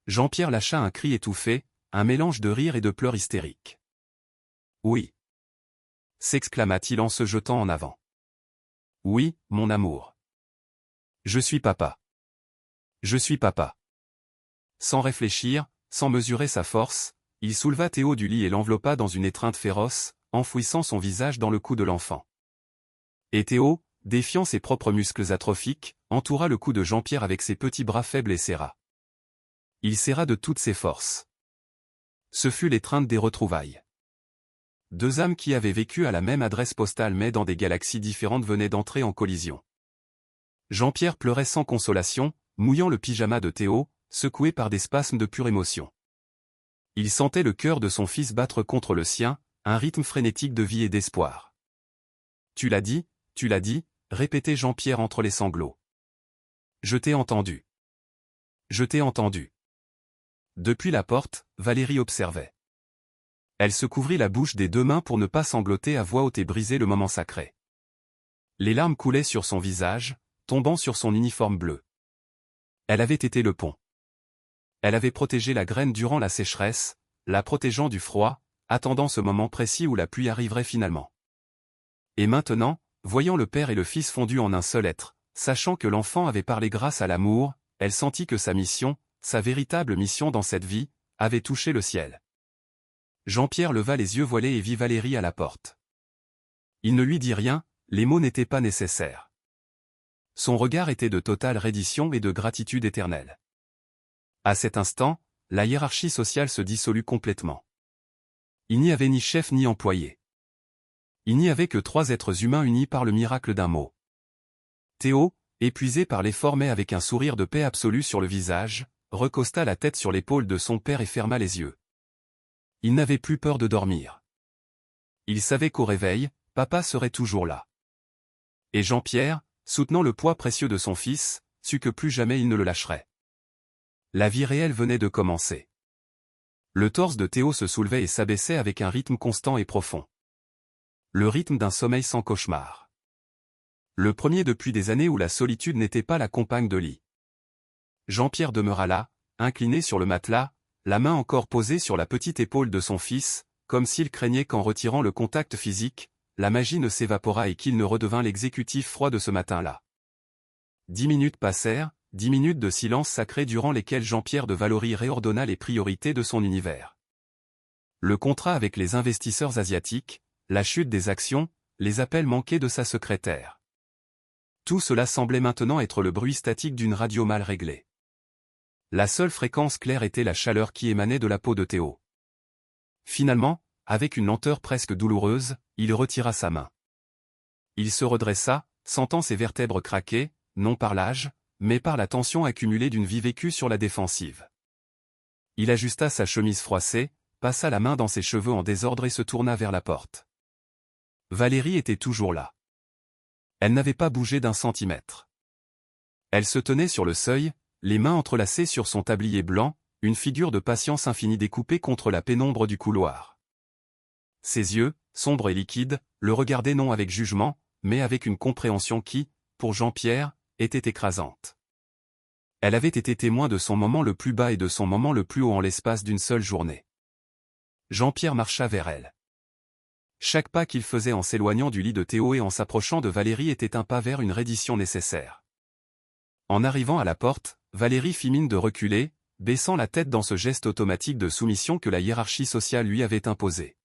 Speaker 1: Jean-Pierre lâcha un cri étouffé, un mélange de rire et de pleurs hystériques. Oui. S'exclama-t-il en se jetant en avant. Oui, mon amour. Je suis papa. Je suis papa. Sans réfléchir, sans mesurer sa force, il souleva Théo du lit et l'enveloppa dans une étreinte féroce, enfouissant son visage dans le cou de l'enfant. Et Théo, défiant ses propres muscles atrophiques, entoura le cou de Jean-Pierre avec ses petits bras faibles et serra. Il serra de toutes ses forces. Ce fut l'étreinte des retrouvailles. 2 âmes qui avaient vécu à la même adresse postale mais dans des galaxies différentes venaient d'entrer en collision. Jean-Pierre pleurait sans consolation, mouillant le pyjama de Théo, secoué par des spasmes de pure émotion. Il sentait le cœur de son fils battre contre le sien, un rythme frénétique de vie et d'espoir. Tu l'as dit, répétait Jean-Pierre entre les sanglots. Je t'ai entendu. Je t'ai entendu. Depuis la porte, Valérie observait. Elle se couvrit la bouche des deux mains pour ne pas sangloter à voix haute et briser le moment sacré. Les larmes coulaient sur son visage, tombant sur son uniforme bleu. Elle avait été le pont. Elle avait protégé la graine durant la sécheresse, la protégeant du froid, attendant ce moment précis où la pluie arriverait finalement. Et maintenant, voyant le père et le fils fondus en un seul être, sachant que l'enfant avait parlé grâce à l'amour, elle sentit que sa mission, sa véritable mission dans cette vie, avait touché le ciel. Jean-Pierre leva les yeux voilés et vit Valérie à la porte. Il ne lui dit rien, les mots n'étaient pas nécessaires. Son regard était de totale reddition et de gratitude éternelle. À cet instant, la hiérarchie sociale se dissolut complètement. Il n'y avait ni chef ni employé. Il n'y avait que trois êtres humains unis par le miracle d'un mot. Théo, épuisé par l'effort mais avec un sourire de paix absolue sur le visage, recosta la tête sur l'épaule de son père et ferma les yeux. Il n'avait plus peur de dormir. Il savait qu'au réveil, papa serait toujours là. Et Jean-Pierre, soutenant le poids précieux de son fils, sut que plus jamais il ne le lâcherait. La vie réelle venait de commencer. Le torse de Théo se soulevait et s'abaissait avec un rythme constant et profond. Le rythme d'un sommeil sans cauchemar. Le premier depuis des années où la solitude n'était pas la compagne de lit. Jean-Pierre demeura là, incliné sur le matelas, la main encore posée sur la petite épaule de son fils, comme s'il craignait qu'en retirant le contact physique, la magie ne s'évaporât et qu'il ne redevint l'exécutif froid de ce matin-là. 10 minutes passèrent, 10 minutes de silence sacré durant lesquelles Jean-Pierre de Valory réordonna les priorités de son univers. Le contrat avec les investisseurs asiatiques, la chute des actions, les appels manqués de sa secrétaire. Tout cela semblait maintenant être le bruit statique d'une radio mal réglée. La seule fréquence claire était la chaleur qui émanait de la peau de Théo. Finalement, avec une lenteur presque douloureuse, il retira sa main. Il se redressa, sentant ses vertèbres craquer, non par l'âge, mais par la tension accumulée d'une vie vécue sur la défensive. Il ajusta sa chemise froissée, passa la main dans ses cheveux en désordre et se tourna vers la porte. Valérie était toujours là. Elle n'avait pas bougé d'un centimètre. Elle se tenait sur le seuil, les mains entrelacées sur son tablier blanc, une figure de patience infinie découpée contre la pénombre du couloir. Ses yeux, sombres et liquides, le regardaient non avec jugement, mais avec une compréhension qui, pour Jean-Pierre, était écrasante. Elle avait été témoin de son moment le plus bas et de son moment le plus haut en l'espace d'une seule journée. Jean-Pierre marcha vers elle. Chaque pas qu'il faisait en s'éloignant du lit de Théo et en s'approchant de Valérie était un pas vers une reddition nécessaire. En arrivant à la porte, Valérie fit mine de reculer, baissant la tête dans ce geste automatique de soumission que la hiérarchie sociale lui avait imposé.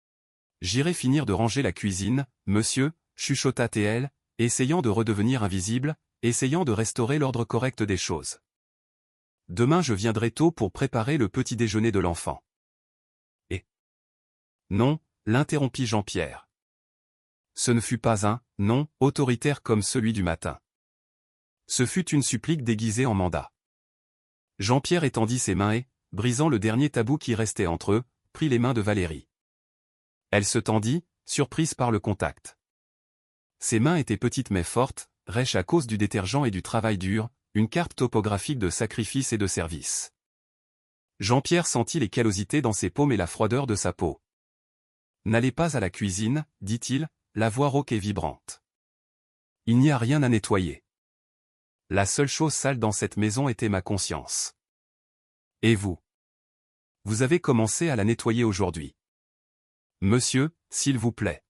Speaker 1: « J'irai finir de ranger la cuisine, monsieur », chuchota T.L., essayant de redevenir invisible, essayant de restaurer l'ordre correct des choses. « Demain je viendrai tôt pour préparer le petit déjeuner de l'enfant. » Et « Non », l'interrompit Jean-Pierre. Ce ne fut pas un « non » autoritaire comme celui du matin. Ce fut une supplique déguisée en mandat. Jean-Pierre étendit ses mains et, brisant le dernier tabou qui restait entre eux, prit les mains de Valérie. Elle se tendit, surprise par le contact. Ses mains étaient petites mais fortes, rêches à cause du détergent et du travail dur, une carte topographique de sacrifice et de service. Jean-Pierre sentit les callosités dans ses paumes et la froideur de sa peau. « N'allez pas à la cuisine, dit-il, la voix rauque et vibrante. Il n'y a rien à nettoyer. La seule chose sale dans cette maison était ma conscience. Et vous? Vous avez commencé à la nettoyer aujourd'hui. Monsieur, s'il vous plaît. »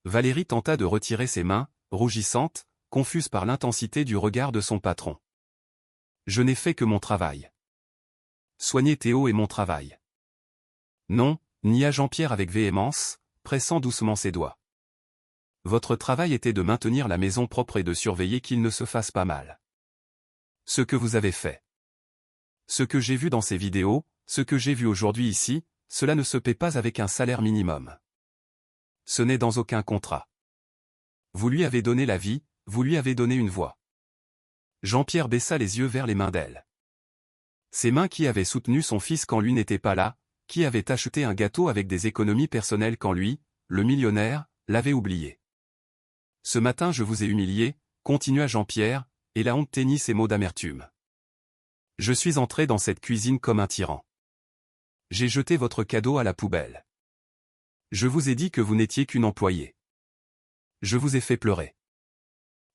Speaker 1: Valérie tenta de retirer ses mains, rougissante, confuse par l'intensité du regard de son patron. « Je n'ai fait que mon travail. Soigner Théo est mon travail. » Non, nia Jean-Pierre avec véhémence, pressant doucement ses doigts. Votre travail était de maintenir la maison propre et de surveiller qu'il ne se fasse pas mal. Ce que vous avez fait. Ce que j'ai vu dans ces vidéos, ce que j'ai vu aujourd'hui ici, cela ne se paie pas avec un salaire minimum. Ce n'est dans aucun contrat. Vous lui avez donné la vie, vous lui avez donné une voix. Jean-Pierre baissa les yeux vers les mains d'elle. Ces mains qui avaient soutenu son fils quand lui n'était pas là, qui avait acheté un gâteau avec des économies personnelles quand lui, le millionnaire, l'avait oublié. Ce matin je vous ai humilié, continua Jean-Pierre, et la honte teignit ses mots d'amertume. Je suis entré dans cette cuisine comme un tyran. J'ai jeté votre cadeau à la poubelle. Je vous ai dit que vous n'étiez qu'une employée. Je vous ai fait pleurer.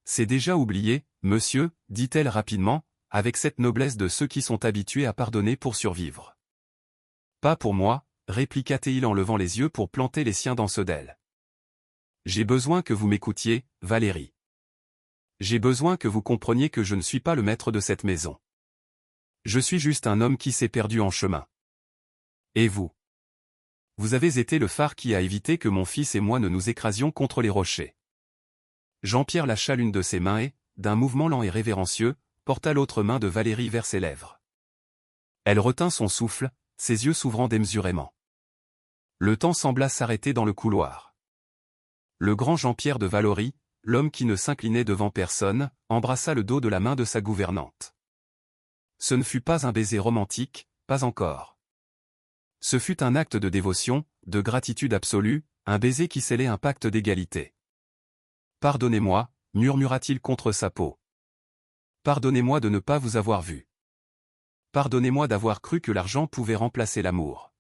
Speaker 1: C'est déjà oublié, monsieur, dit-elle rapidement, avec cette noblesse de ceux qui sont habitués à pardonner pour survivre. Pas pour moi, répliqua Théil en levant les yeux pour planter les siens dans ceux d'elle. J'ai besoin que vous m'écoutiez, Valérie. J'ai besoin que vous compreniez que je ne suis pas le maître de cette maison. Je suis juste un homme qui s'est perdu en chemin. Et vous? Vous avez été le phare qui a évité que mon fils et moi ne nous écrasions contre les rochers. Jean-Pierre lâcha l'une de ses mains et, d'un mouvement lent et révérencieux, porta l'autre main de Valérie vers ses lèvres. Elle retint son souffle, ses yeux s'ouvrant démesurément. Le temps sembla s'arrêter dans le couloir. Le grand Jean-Pierre de Valory, l'homme qui ne s'inclinait devant personne, embrassa le dos de la main de sa gouvernante. Ce ne fut pas un baiser romantique, pas encore. Ce fut un acte de dévotion, de gratitude absolue, un baiser qui scellait un pacte d'égalité. « Pardonnez-moi » murmura-t-il contre sa peau. « Pardonnez-moi de ne pas vous avoir vu. Pardonnez-moi d'avoir cru que l'argent pouvait remplacer l'amour.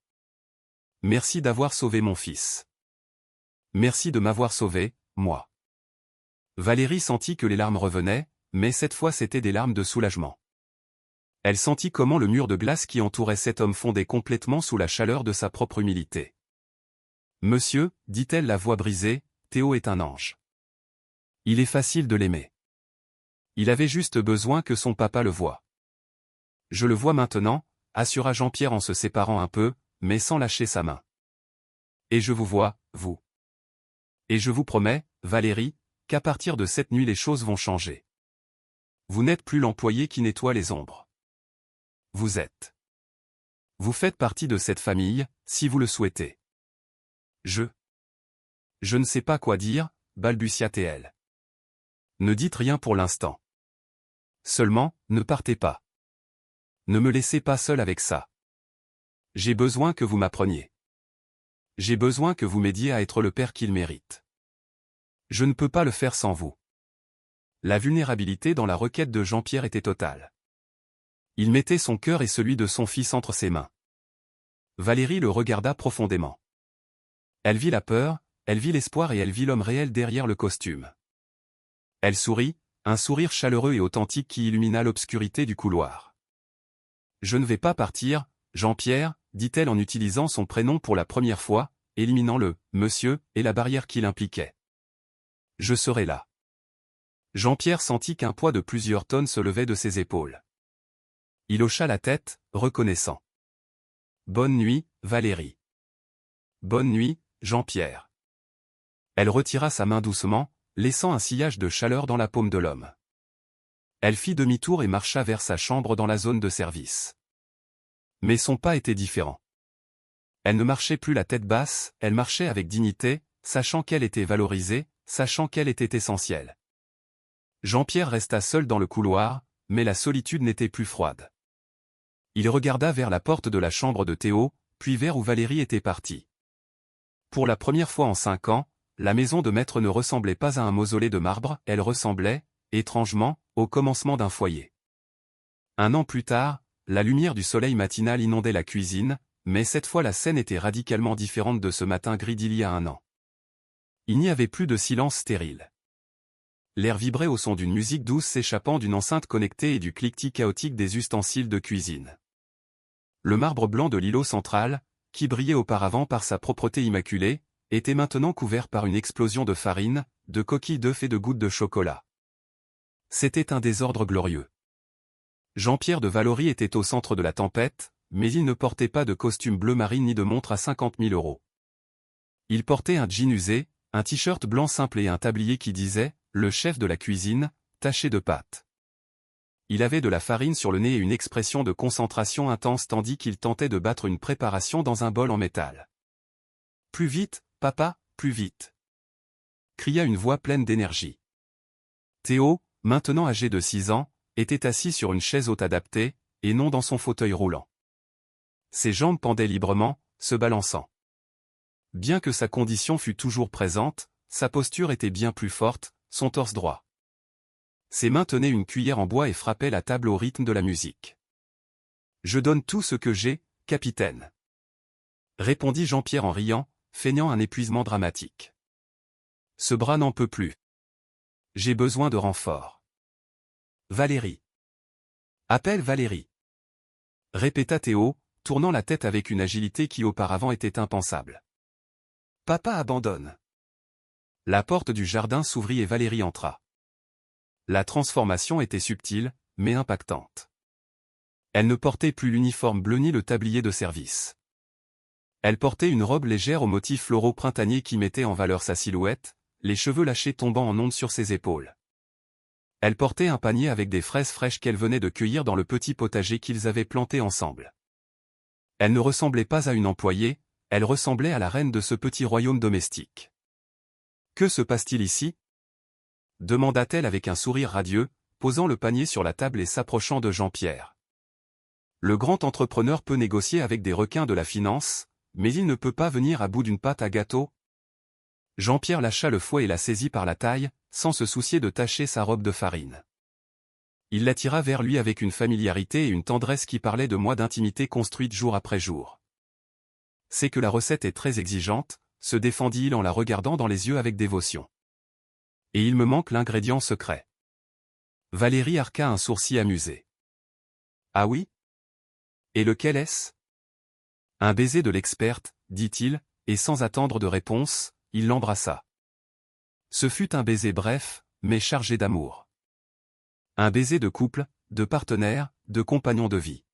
Speaker 1: Merci d'avoir sauvé mon fils. Merci de m'avoir sauvé, moi. » Valérie sentit que les larmes revenaient, mais cette fois c'étaient des larmes de soulagement. Elle sentit comment le mur de glace qui entourait cet homme fondait complètement sous la chaleur de sa propre humilité. « Monsieur, dit-elle la voix brisée, Théo est un ange. Il est facile de l'aimer. Il avait juste besoin que son papa le voie. Je le vois maintenant, assura Jean-Pierre en se séparant un peu, mais sans lâcher sa main. Et je vous vois, vous. Et je vous promets, Valérie, qu'à partir de cette nuit les choses vont changer. Vous n'êtes plus l'employé qui nettoie les ombres. Vous êtes. Vous faites partie de cette famille, si vous le souhaitez. Je ne sais pas quoi dire, balbutia-t-elle. Ne dites rien pour l'instant. Seulement, ne partez pas. Ne me laissez pas seul avec ça. J'ai besoin que vous m'appreniez. J'ai besoin que vous m'aidiez à être le père qu'il mérite. Je ne peux pas le faire sans vous. La vulnérabilité dans la requête de Jean-Pierre était totale. Il mettait son cœur et celui de son fils entre ses mains. Valérie le regarda profondément. Elle vit la peur, elle vit l'espoir et elle vit l'homme réel derrière le costume. Elle sourit, un sourire chaleureux et authentique qui illumina l'obscurité du couloir. « Je ne vais pas partir, Jean-Pierre, dit-elle en utilisant son prénom pour la première fois, éliminant le « monsieur » et la barrière qui l'impliquait. « Je serai là. » Jean-Pierre sentit qu'un poids de plusieurs tonnes se levait de ses épaules. Il hocha la tête, reconnaissant. « Bonne nuit, Valérie. »« Bonne nuit, Jean-Pierre. » Elle retira sa main doucement, laissant un sillage de chaleur dans la paume de l'homme. Elle fit demi-tour et marcha vers sa chambre dans la zone de service. Mais son pas était différent. Elle ne marchait plus la tête basse, elle marchait avec dignité, sachant qu'elle était valorisée, sachant qu'elle était essentielle. Jean-Pierre resta seul dans le couloir, mais la solitude n'était plus froide. Il regarda vers la porte de la chambre de Théo, puis vers où Valérie était partie. Pour la première fois en 5 ans, la maison de maître ne ressemblait pas à un mausolée de marbre, elle ressemblait, étrangement, au commencement d'un foyer. 1 an plus tard, la lumière du soleil matinal inondait la cuisine, mais cette fois la scène était radicalement différente de ce matin gris d'il y a 1 an. Il n'y avait plus de silence stérile. L'air vibrait au son d'une musique douce s'échappant d'une enceinte connectée et du cliquetis chaotique des ustensiles de cuisine. Le marbre blanc de l'îlot central, qui brillait auparavant par sa propreté immaculée, était maintenant couvert par une explosion de farine, de coquilles d'œufs et de gouttes de chocolat. C'était un désordre glorieux. Jean-Pierre de Valory était au centre de la tempête, mais il ne portait pas de costume bleu marine ni de montre à 50 000 €. Il portait un jean usé, un t-shirt blanc simple et un tablier qui disait « Le chef de la cuisine », taché de pâte. Il avait de la farine sur le nez et une expression de concentration intense tandis qu'il tentait de battre une préparation dans un bol en métal. « Plus vite, papa, plus vite !» cria une voix pleine d'énergie. Théo, maintenant âgé de 6 ans, était assis sur une chaise haute adaptée, et non dans son fauteuil roulant. Ses jambes pendaient librement, se balançant. Bien que sa condition fût toujours présente, sa posture était bien plus forte, son torse droit. Ses mains tenaient une cuillère en bois et frappaient la table au rythme de la musique. « Je donne tout ce que j'ai, capitaine. » répondit Jean-Pierre en riant, feignant un épuisement dramatique. Ce bras n'en peut plus. J'ai besoin de renfort. Valérie. Appelle Valérie. Répéta Théo, tournant la tête avec une agilité qui auparavant était impensable. Papa abandonne. La porte du jardin s'ouvrit et Valérie entra. La transformation était subtile, mais impactante. Elle ne portait plus l'uniforme bleu ni le tablier de service. Elle portait une robe légère aux motifs floraux printaniers qui mettait en valeur sa silhouette, les cheveux lâchés tombant en ondes sur ses épaules. Elle portait un panier avec des fraises fraîches qu'elle venait de cueillir dans le petit potager qu'ils avaient planté ensemble. Elle ne ressemblait pas à une employée, elle ressemblait à la reine de ce petit royaume domestique. « Que se passe-t-il ici » demanda-t-elle avec un sourire radieux, posant le panier sur la table et s'approchant de Jean-Pierre. Le grand entrepreneur peut négocier avec des requins de la finance, mais il ne peut pas venir à bout d'une pâte à gâteau. Jean-Pierre lâcha le fouet et la saisit par la taille, sans se soucier de tacher sa robe de farine. Il l'attira vers lui avec une familiarité et une tendresse qui parlaient de mois d'intimité construite jour après jour. « C'est que la recette est très exigeante, » se défendit-il en la regardant dans les yeux avec dévotion. « Et il me manque l'ingrédient secret. » Valérie arqua un sourcil amusé. « Ah oui ? Et lequel est-ce » ? Un baiser de l'experte, dit-il, et sans attendre de réponse, il l'embrassa. Ce fut un baiser bref, mais chargé d'amour. Un baiser de couple, de partenaire, de compagnon de vie.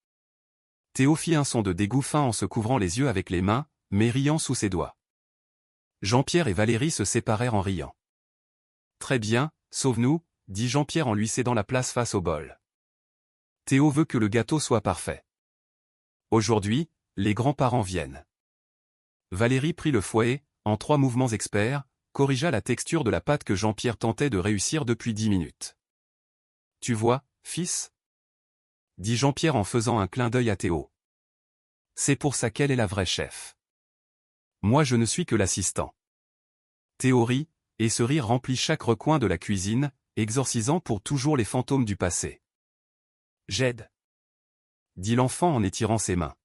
Speaker 1: Théo fit un son de dégoût fin en se couvrant les yeux avec les mains, mais riant sous ses doigts. Jean-Pierre et Valérie se séparèrent en riant. « Très bien, sauve-nous » dit Jean-Pierre en lui cédant la place face au bol. Théo veut que le gâteau soit parfait. Aujourd'hui, les grands-parents viennent. Valérie prit le fouet, en 3 mouvements experts, corrigea la texture de la pâte que Jean-Pierre tentait de réussir depuis 10 minutes. « Tu vois, fils » dit Jean-Pierre en faisant un clin d'œil à Théo. « C'est pour ça qu'elle est la vraie chef. Moi je ne suis que l'assistant. » Théo rit, et ce rire remplit chaque recoin de la cuisine, exorcisant pour toujours les fantômes du passé. « J'aide » dit l'enfant en étirant ses mains.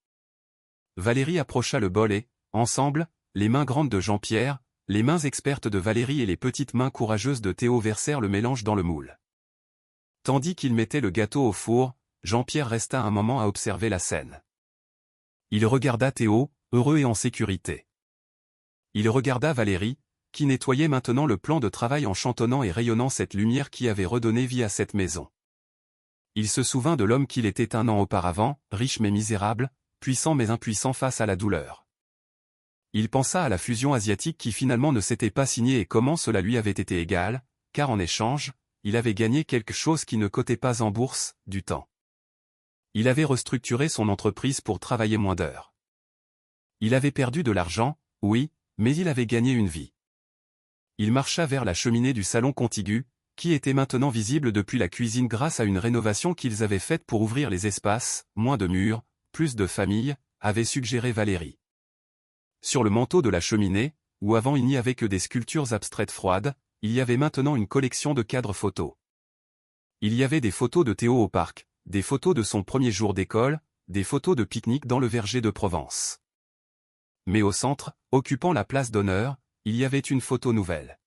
Speaker 1: Valérie approcha le bol et, ensemble, les mains grandes de Jean-Pierre, les mains expertes de Valérie et les petites mains courageuses de Théo versèrent le mélange dans le moule. Tandis qu'il mettait le gâteau au four, Jean-Pierre resta un moment à observer la scène. Il regarda Théo, heureux et en sécurité. Il regarda Valérie, qui nettoyait maintenant le plan de travail en chantonnant et rayonnant cette lumière qui avait redonné vie à cette maison. Il se souvint de l'homme qu'il était un an auparavant, riche mais misérable, puissant mais impuissant face à la douleur. Il pensa à la fusion asiatique qui finalement ne s'était pas signée et comment cela lui avait été égal, car en échange, il avait gagné quelque chose qui ne cotait pas en bourse, du temps. Il avait restructuré son entreprise pour travailler moins d'heures. Il avait perdu de l'argent, oui, mais il avait gagné une vie. Il marcha vers la cheminée du salon contigu, qui était maintenant visible depuis la cuisine grâce à une rénovation qu'ils avaient faite pour ouvrir les espaces, moins de murs, plus de familles, avait suggéré Valérie. Sur le manteau de la cheminée, où avant il n'y avait que des sculptures abstraites froides, il y avait maintenant une collection de cadres photos. Il y avait des photos de Théo au parc, des photos de son premier jour d'école, des photos de pique-nique dans le verger de Provence. Mais au centre, occupant la place d'honneur, il y avait une photo nouvelle.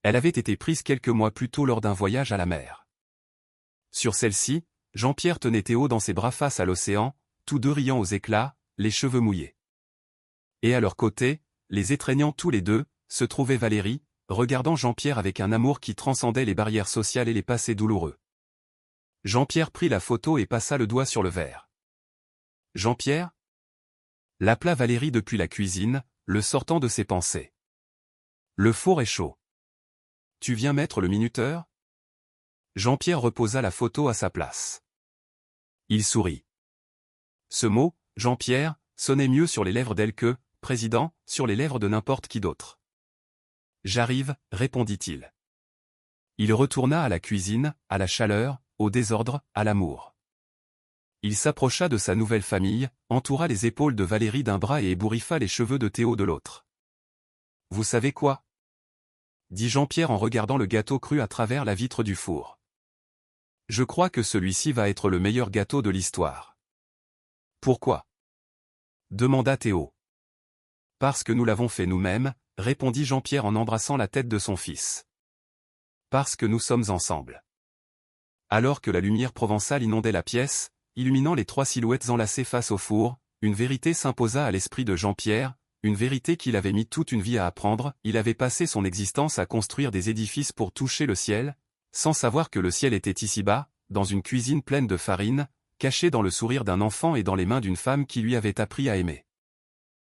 Speaker 1: Elle avait été prise quelques mois plus tôt lors d'un voyage à la mer. Sur celle-ci, Jean-Pierre tenait Théo dans ses bras face à l'océan, tous deux riant aux éclats, les cheveux mouillés. Et à leur côté, les étreignant tous les deux, se trouvait Valérie, regardant Jean-Pierre avec un amour qui transcendait les barrières sociales et les passés douloureux. Jean-Pierre prit la photo et passa le doigt sur le verre. « Jean-Pierre » l'appela Valérie depuis la cuisine, le sortant de ses pensées. « Le four est chaud. Tu viens mettre le minuteur » Jean-Pierre reposa la photo à sa place. Il sourit. Ce mot, Jean-Pierre, sonnait mieux sur les lèvres d'elle que, président, sur les lèvres de n'importe qui d'autre. « J'arrive » répondit-il. Il retourna à la cuisine, à la chaleur, au désordre, à l'amour. Il s'approcha de sa nouvelle famille, entoura les épaules de Valérie d'un bras et ébouriffa les cheveux de Théo de l'autre. « Vous savez quoi » dit Jean-Pierre en regardant le gâteau cru à travers la vitre du four. « Je crois que celui-ci va être le meilleur gâteau de l'histoire. »« Pourquoi » demanda Théo. « Parce que nous l'avons fait nous-mêmes, » répondit Jean-Pierre en embrassant la tête de son fils. « Parce que nous sommes ensemble. » Alors que la lumière provençale inondait la pièce, illuminant les trois silhouettes enlacées face au four, une vérité s'imposa à l'esprit de Jean-Pierre, une vérité qu'il avait mis toute une vie à apprendre. Il avait passé son existence à construire des édifices pour toucher le ciel, sans savoir que le ciel était ici-bas, dans une cuisine pleine de farine, cachée dans le sourire d'un enfant et dans les mains d'une femme qui lui avait appris à aimer.